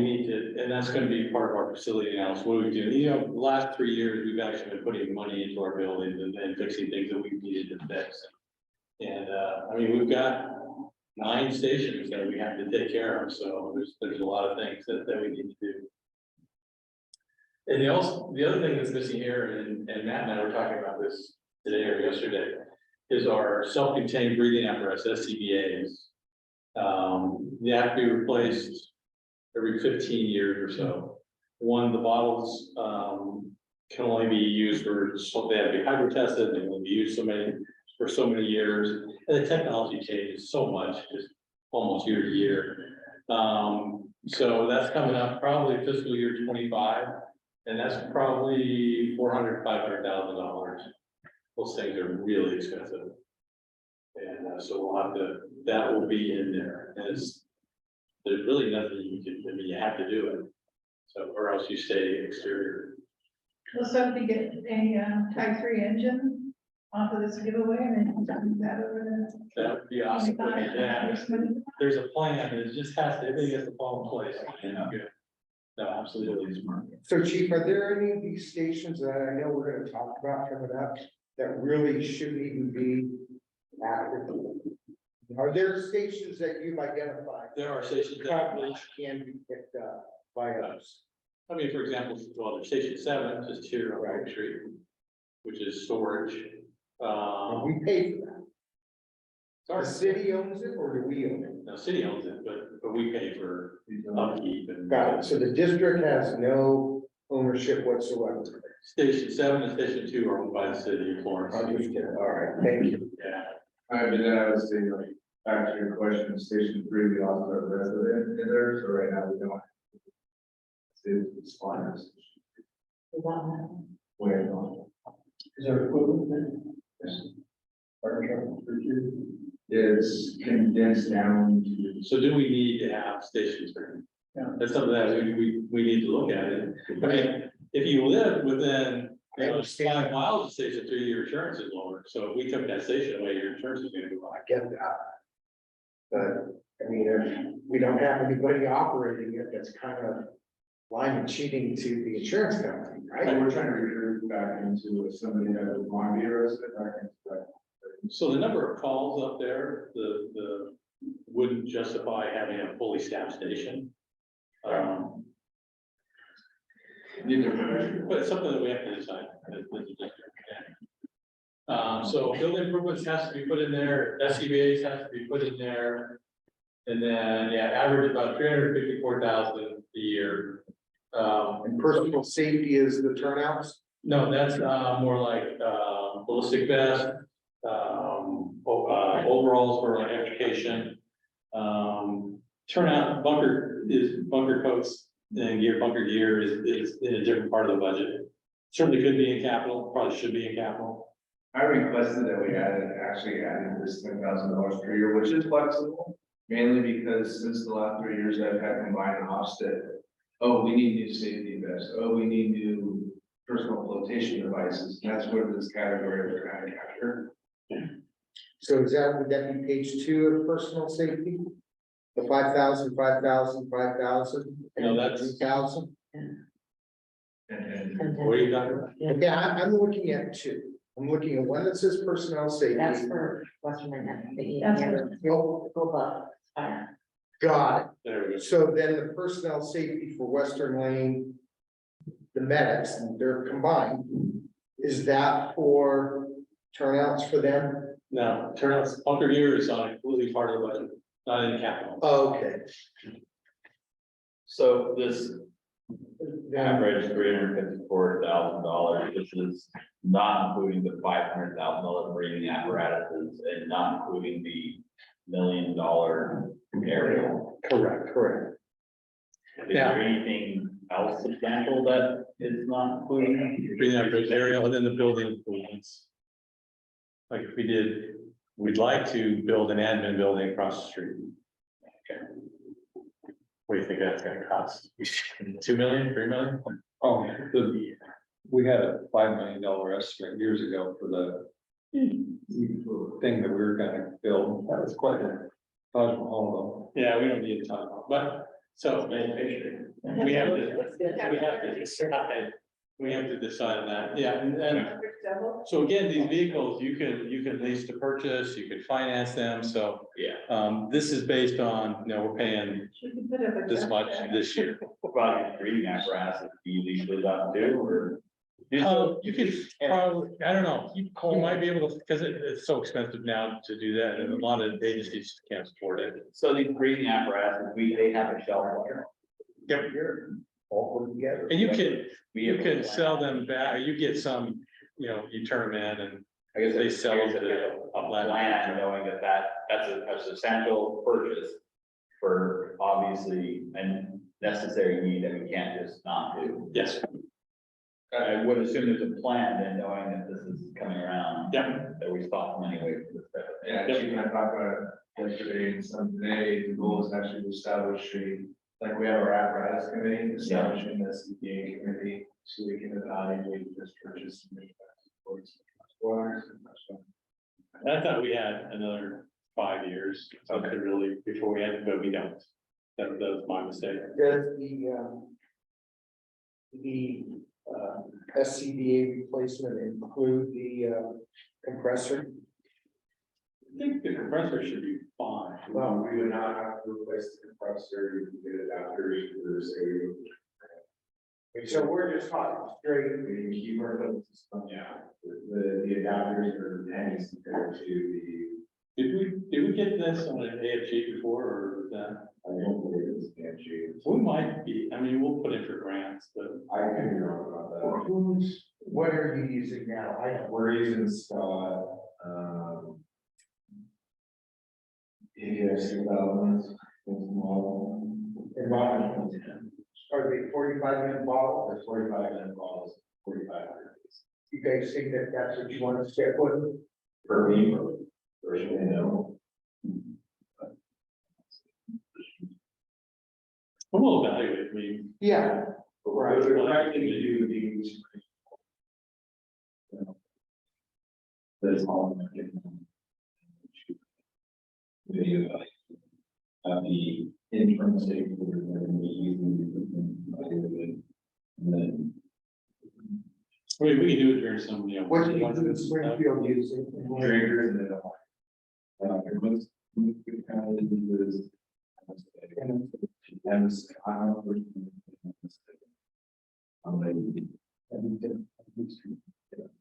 need to, and that's gonna be part of our facility analysis. What do we do? You know, the last 3 years, we've actually been putting money into our buildings and fixing things that we needed to fix. And, I mean, we've got 9 stations that we have to take care of, so there's a lot of things that we need to do. And the other thing that's missing here, and Matt and I were talking about this today or yesterday, is our self-contained breathing apparatus, SCBAs. They have to be replaced every 15 years or so. One, the bottles can only be used they have to be hydro tested, they can only be used for so many years, and the technology changes so much, just almost year to year. So that's coming up probably fiscal year 25, and that's probably $400,000-500,000. Those things are really expensive. And so we'll have to, that will be in there, and there's really nothing you can, I mean, you have to do it. So, or else you stay exterior. Well, so if you get a Type 3 engine off of this giveaway and then that over That would be awesome. Yeah, there's a plan, and it just has to, everything has to fall in place. Yeah. Good. No, absolutely smart. So Chief, are there any of these stations that I know we're gonna talk about coming up that really shouldn't even be active? Are there stations that you've identified? There are stations that, Coverage can be picked up by us. I mean, for example, well, there's Station 7, just here on Oak Street, which is storage. And we pay for that. Sorry. The city owns it or do we own it? No, city owns it, but we pay for upkeep and. Got it. So the district has no ownership whatsoever. Station 7 and Station 2 are owned by the city of Florence. Understood. All right, thank you. Yeah. But then I would say, like, back to your question, Station 3, we also have resident in there, so right now we don't. It's fine. Way on. Is there equipment there? Yes. Fire truck, for you? It's condensed down to. So do we need to have stations for? Yeah. That's something that we need to look at it. I mean, if you live within, I understand. 5 miles of Station 3, your insurance is lower. So if we took that station away, your insurance is gonna go up. I get that. But, I mean, if we don't have anybody operating it, that's kind of line of cheating to the insurance company, right? And we're trying to recruit back into somebody that would want to be a resident back into that. So the number of calls up there, the wouldn't justify having a fully staffed station. But it's something that we have to decide. So building improvements has to be put in there, SCBA's has to be put in there. And then, yeah, average about 354,000 a year. And personal safety is the turnouts. No, that's more like ballistic vest, overalls for like education. Turnout bunker coats and bunker gear is in a different part of the budget. Certainly could be in capital, probably should be in capital. I requested that we actually added this $10,000 per year, which is flexible. Mainly because since the last 3 years, I've had combined and offset. Oh, we need new safety vests. Oh, we need new personal flotation devices. And that's where this category we're trying to capture. So would that be page 2 of personal safety? The 5,000, 5,000, 5,000? No, that's- 2,000? And What are you talking about? Okay, I'm looking at 2. I'm looking at one that says personnel safety. That's for Western Maine. That's Go above, fire. Got it. There we go. So then the personnel safety for Western Lane, the medics, they're combined. Is that for turnouts for them? No, turnouts, bunker gear is on a completely part of the budget, not in capital. Okay. So this average $354,000, this is not including the $500,000 breathing apparatuses and not including the $1 million aerial. Correct. Is there anything else substantial that is not including? Breathing apparatus aerial and then the building improvements. Like if we did, we'd like to build an admin building across the street. Okay. What do you think that's gonna cost? 2 million, 3 million? Oh, we had a $5 million estimate years ago for the thing that we were gonna build. That was quite a Taj Mahal Yeah, we don't need a ton, but, so. We have to decide. We have to decide on that, yeah, and so again, these vehicles, you can lease to purchase, you can finance them, so. Yeah. This is based on, we're paying this much this year. About breathing apparatus, do you lease those out too, or? You could probably, I don't know, you might be able to, because it's so expensive now to do that, and a lot of agencies can't afford it. So these breathing apparatus, they have a shelf life. Yep. All put together. And you can sell them back, you get some, you turn them in and I guess they sell them to a the plan, knowing that's a substantial purchase for obviously a necessary need that we can't just not do. Yes, I would assume there's a plan then, knowing that this is coming around. yeah, That we stop them anyway for this type of thing. yeah, Chief and I talked about it yesterday and some today. The goal is actually to establish a like we have our apparatus committee, establishing the CPA committee, so we can evaluate this purchase. And make I thought we had another 5 years, so could really, before we had to go, we don't. That was my mistake. Does the SCBA replacement include the compressor? I think the compressor should be fine. Well, we would not have to replace the compressor, you can get it after either, So we're just talking straight. we can keep our little system, yeah. The adapters are pennies compared to the. Did we get this on an AFG before, or was that? I don't believe it's AFG. We might be, I mean, we'll put in for grants, but I could be wrong about that. What are you using now? We're using Scott, ADS developments, small. Are they 45-minute bottles? There's 45-minute bottles, 4,500. You guys think that that's what you want to stick with? Per me, personally, no. we'll evaluate, I mean. Yeah. Right, we're likely to do these. That's all. Video. The internal stakeholders that are gonna be using the equipment. And then. I mean, we can do it during some, you know. What do you do in Springfield using? Drinkers and then. Most good kind of is.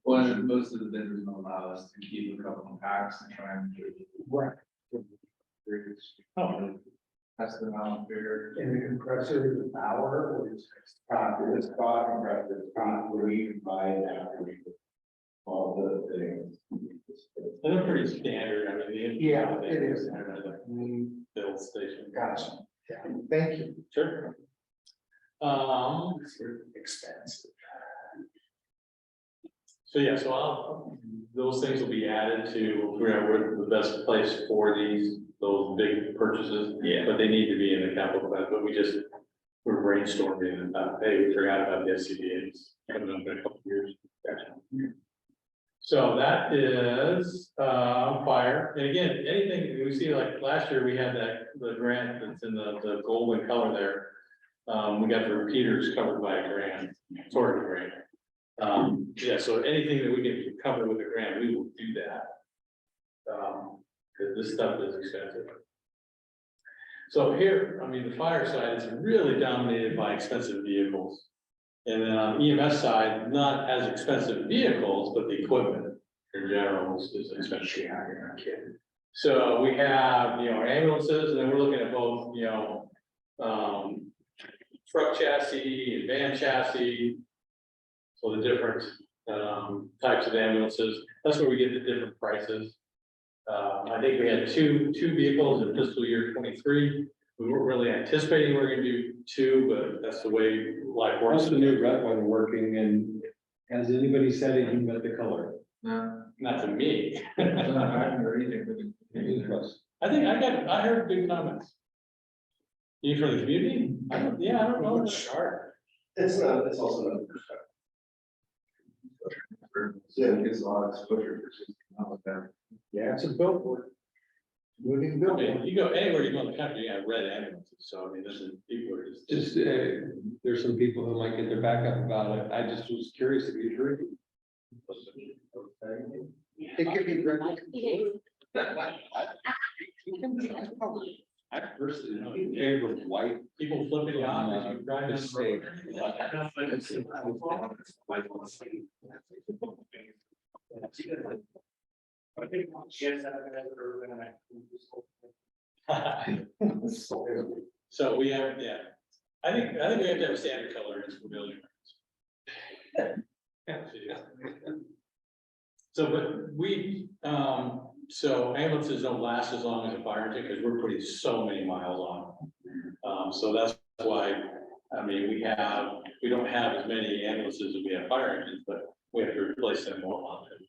Well, most of the vendors don't allow us to keep a couple of packs and try and. Right. Oh, That's the amount bigger. And the compressor is an hour or is It's got compressor, it's got where you can buy it after we. All the things. they're pretty standard, I mean. Yeah, it is. Build station. Gotcha. Yeah, thank you. Sure. Expensive. So yeah, so those things will be added to, we're the best place for those big purchases. Yeah. But they need to be in the capital plan, but we're brainstorming about, hey, we forgot about the SCBA's coming up in a couple of years. So that is, fire, and again, anything, we see like last year, we had the grant that's in the golden color there. We got the repeaters covered by a grant, sort of a grant. Yeah, so anything that we can cover with a grant, we will do that. Cause this stuff is expensive. So here, I mean, the fire side is really dominated by expensive vehicles. And then on the EMS side, not as expensive vehicles, but the equipment in general is expensive. So we have, you know, our ambulances, and then we're looking at both, you know, truck chassis and van chassis. So the different types of ambulances, that's where we get the different prices. I think we had two vehicles in fiscal year 23. We weren't really anticipating we're gonna do two, but that's the way life works. How's the new red one working, and has anybody said anything about the color? No. Not to me. I haven't heard anything. I think I heard good comments. You from the community? I don't know. Sharp. It's also not. Yeah, it gets a lot of exposure for something like that. Yeah, it's a billboard. Moving I billboard. mean, you go anywhere you go in the country, you have red ambulances, so I mean, this is, people are just. There's some people who might get their back up about it. I just was curious if you heard. It could be red. I personally know in favor of white. People flipping out as you drive this road. So we have, yeah, I think we have to have a standard color, it's familiar. So, but we, so ambulances don't last as long as a fire engine, because we're putting so many miles on. So that's why, I mean, we don't have as many ambulances as we have fire engines, but we have to replace them more often.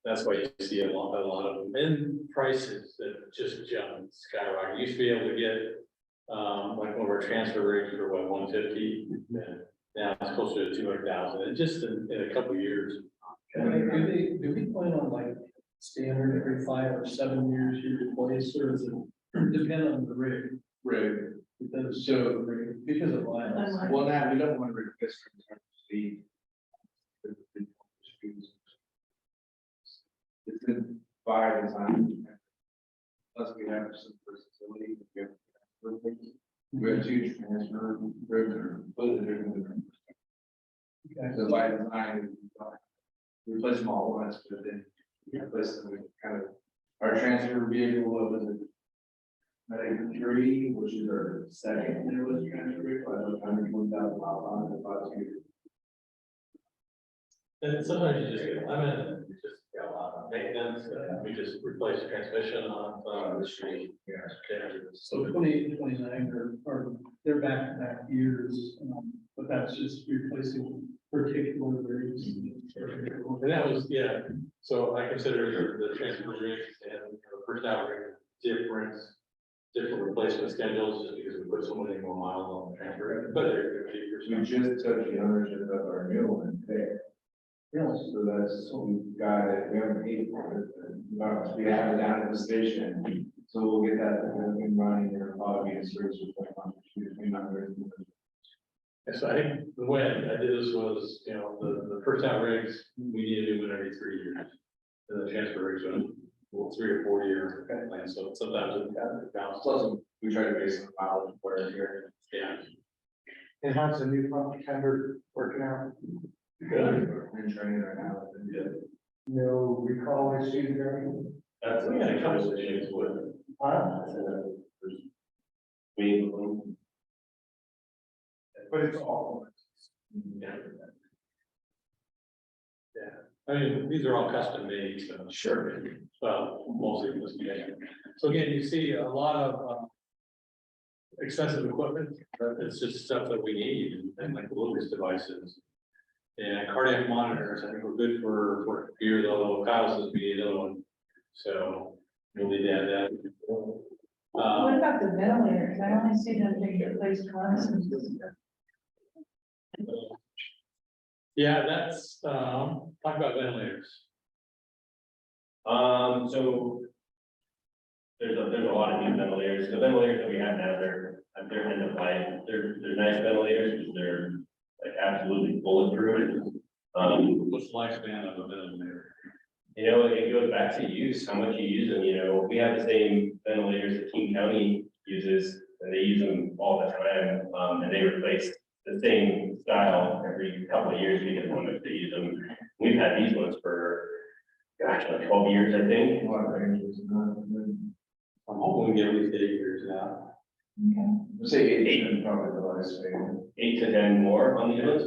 That's why you see a lot of them, and prices that just jump, skyrocket. You used to be able to get like one of our transfer rates for what, 150, now it's closer to 200,000, and just in a couple of years. Do we plan on like standard every 5 or 7 years you replace, or is it depend on the rig? Right, Because so, because of miles. well, now, we don't want to replace the. It's been by design. Plus we have some versatility. We have two transfer roads that are completely different. So by design, we replace them all at once, but then we replace them with kind of, our transfer vehicle, what was it? Medic 3, which is our second newest transfer vehicle, I don't know, 100,000 miles on it, about 2 years. And sometimes you just get lemon, you just got a lot of maintenance, we just replace the transmission on the street. So 2029 or they're back years, but that's just replacing particular rigs. And that was, yeah, so I consider the transfer rigs and the first hour rig different replacement schedules, just because we put so many more miles on the transfer. But We just took the ownership of our new one today. Really? So that's, we've got it, we haven't paid for it, but we have it down at the station. So we'll get that up and running, there will probably be a service with between numbers. so I think the way I did this was, the first out rigs, we need to do it every 3 years. And the transfer rigs, well, 3 or 4 years, plan, so sometimes it bounces. Plus, we try to base some mileage for it here. Yeah. And how's the new pump tender working out? We're in training right now. No recall issues or anything? That's, we had a couple of issues with it. But it's all. Yeah. I mean, these are all custom made, so. Sure. Well, mostly in this case. So again, you see a lot of, expensive equipment, but it's just stuff that we need, and like the Lucas devices. And cardiac monitors, I think we're good for years, although Kyle says we need another one. So we'll need to add that. What about the ventilators? I only see them being replaced once. Yeah, that's, talk about ventilators. So there's a lot of new ventilators. The ventilators that we have now, they're end of life. They're nice ventilators, because they're like absolutely bulletproof. What's the lifespan of a ventilator? It goes back to use, how much you use them. We have the same ventilators that King County uses, and they use them all the time. And they replace the same style every couple of years because how much they use them. We've had these ones for, gosh, like 12 years, I think. A lot of ranges. I'm hoping we get at least 8 years now. Okay. Let's say 8 probably the lifespan. 8 to 10 more on these ones.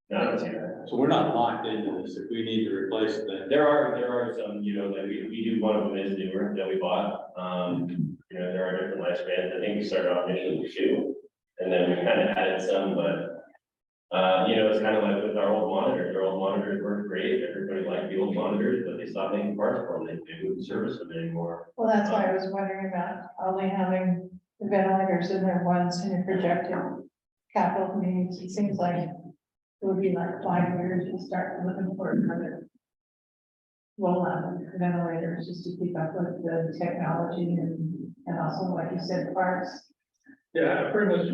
No, So we're not locked into this. If we need to replace that. there are some, like we do, one of them is newer that we bought. There are different lifespans. I think we started off initially with 2, and then we kind of added some, but it's kind of like with our old monitors. Our old monitors work great. Everybody liked the old monitors, but they stopped making parts for them. They wouldn't service them anymore. Well, that's why I was wondering about only having the ventilators in there once in your projected capital needs. It seems like it would be like 5 years to start looking for another rollout of ventilators just to keep up with the technology and also, like you said, parts. Yeah, pretty much.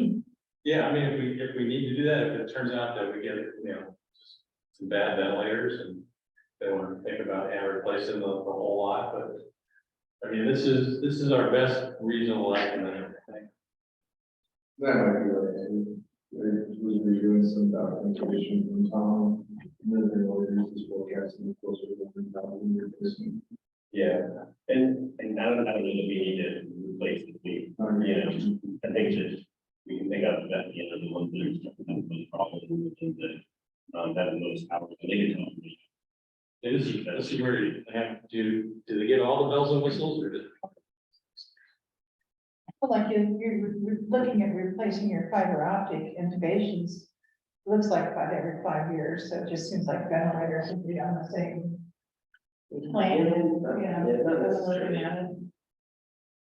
Yeah, I mean, if we need to do that, if it turns out that we get, just some bad ventilators and they want to think about replacing the whole lot, but. I mean, this is our best reasonable estimate, I think. That might be right. We were doing some documentation from Tom. And then they always use this forecasting closer to 1,000 year placement. Yeah, and I don't know that we need to replace the fleet. I think that we can think of that, the ones that are the most problems, the things that have the most power. I think it's This is where you have do they get all the bells and whistles or? Well, like you're looking at replacing your fiber optic intubations, looks like about every 5 years, so it just seems like ventilators would be on the same plan. not necessarily. I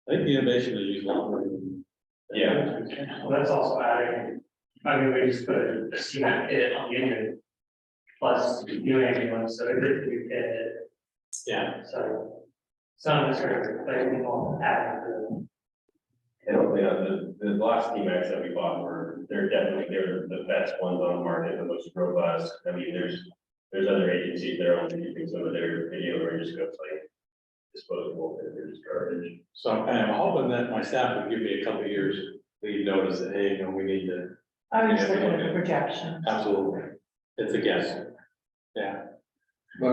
think the innovation is used longer than Yeah. Well, that's also adding, I mean, we just put a cement pit on the engine. Plus new ambulance, so it could be pit, Yeah, so. Some of us are like, people adding to. And the last T-Max that we bought they're the best ones on the market, the most robust. I mean, there's other agencies that are only using some of their video radioscopes like disposable, they're just garbage. so I'm hoping that my staff would give me a couple of years, leave notice that, hey, we need to, I was looking at the projection. absolutely, it's a guess. Yeah, But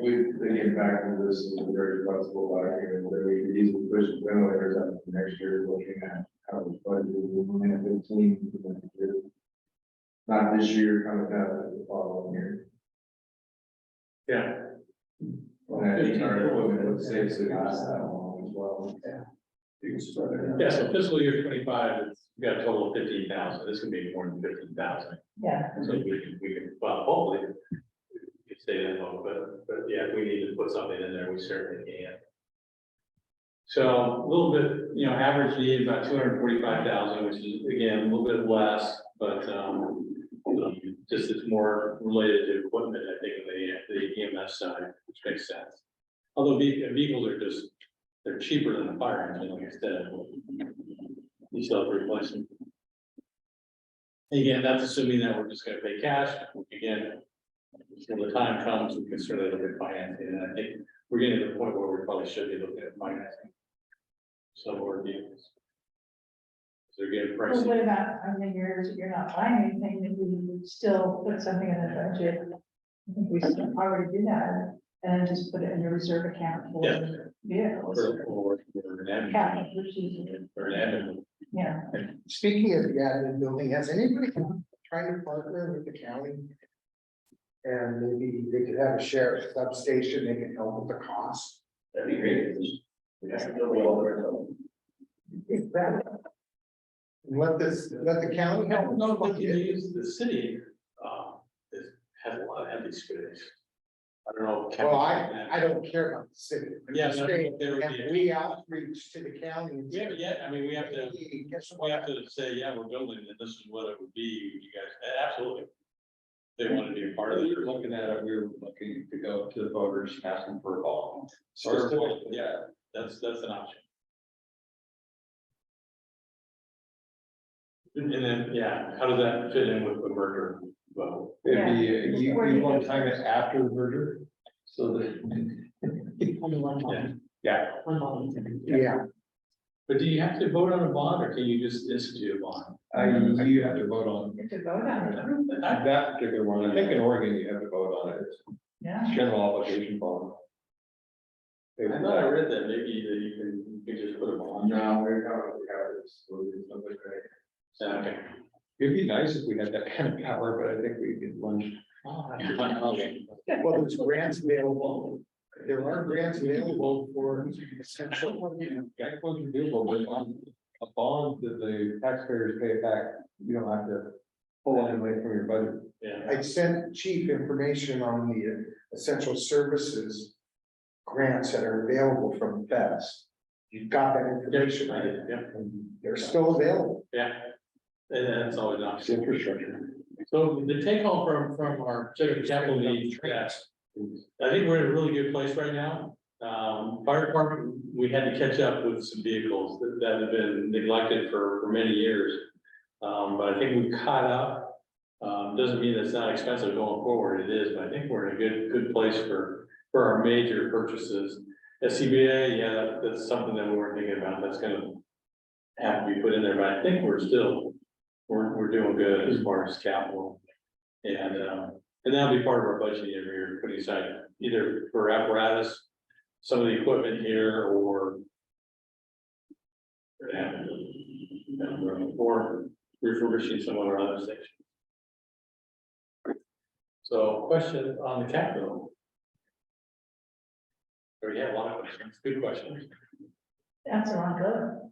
we get back to this, is very flexible about here, whether we could easily push the ventilators up to next year, looking at how much budget we will have 15 for next year. Not this year, coming down the following year. yeah. And I think our equipment would save the cost that long as well. Yeah. You can spread it out. Yeah, so fiscal year 25, we got a total of 15,000, this can be more than 15,000. Yeah. So we can, well, hopefully, we can stay that low, but yeah, if we need to put something in there, we certainly can. So a little bit, average need about 245,000, which is again, a little bit less, but, just it's more related to equipment, I think, the EMS side, which makes sense. Although vehicles are just, they're cheaper than a fire engine, like I said. You still have to replace them. Again, that's assuming that we're just gonna pay cash, again, when the time comes, we can certainly look at financing, and I think we're getting to the point where we probably should be looking at financing. Some more vehicles. They're getting Well, pricey. what about, you're not buying anything, that we would still put something in the budget. I think we should already do that, and then just put it in the reserve account Yeah. for vehicles. For an admin, Capital, which is, for an admin. yeah. Speaking of the admin building, has anybody tried to partner with the county? And maybe they could have a sheriff substation, they can help with the cost. That'd be great. We have to build it all ourselves. Exactly. And let the county I help. don't know if we can use the city, has a lot of empty space. I don't know. Well, I don't care about the city. I'm Yeah, just no, saying, there would and be- we outreach to the county. and We haven't yet, I mean, we have to, Hey, guess we have what? to say, yeah, we're building, and this is what it would be, you guys, absolutely. They want to be a part of We it. were looking at it, we were looking to go to the voters, asking for a ball. Yeah, that's an option. And then, yeah, how does that fit in with the merger? Well, It'd be, Yeah. you want to time it after the merger, so that. Only one bond. Yeah. One bond. Yeah, but do you have to vote on a bond, or can you just institute a bond? You have to vote on You have to vote on it, that particular one, I think in Oregon, you have to vote on it, it's yeah. general obligation bond. I thought I read that, maybe that you can just put a bond. No, we have this, we'll do something great. Okay. It'd be nice if we had that kind of power, but I think we could lunge. well, there's grants available. There are grants available for essential. Guy close your vehicle, but on a bond that the taxpayers pay back, you don't have to pull any money from your budget. Yeah. I sent chief information on the essential services grants that are available from feds. You've got that information, right? Yeah, And they're still available. yeah. And that's always an It's option. infrastructure. So the take home from our capital needs, yes. I think we're in a really good place right now. Fire department, we had to catch up with some vehicles that have been neglected for many years. But I think we caught up. Doesn't mean it's not expensive going forward, it is, but I think we're in a good place for our major purchases. SCBA, yeah, that's something that we weren't thinking about, that's gonna have to be put in there, but I think we're doing good as far as capital. And that'll be part of our budget every year, putting aside either for apparatus, some of the equipment here, or refurbishing some of our other stations. So question on the capital. Or yeah, a lot of questions, good questions. That's the wrong color.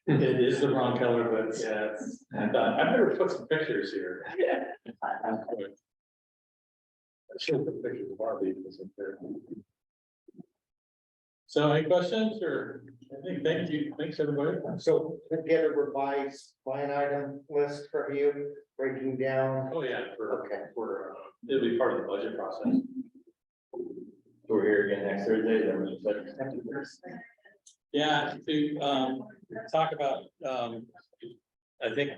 It is the wrong color, but yeah, I thought, I better put some pictures here. I should put pictures of our vehicles up there. So any questions or, I think, thank you, thanks, everybody. So we'll get a revised line item list from you, breaking down. Oh, yeah, Okay. it'll be part of the budget process. We're here again next Thursday, is that what you said? Yeah, to, talk about, I think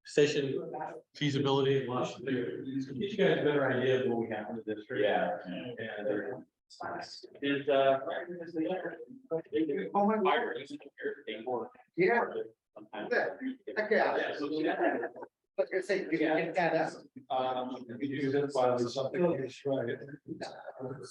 station feasibility. Give you guys a better idea of what we have in the district. Yeah. And is, Oh, my fire. Yeah. Sometimes. Okay. Yeah, so, Like I say, you can get that up. You do this while there's something, right?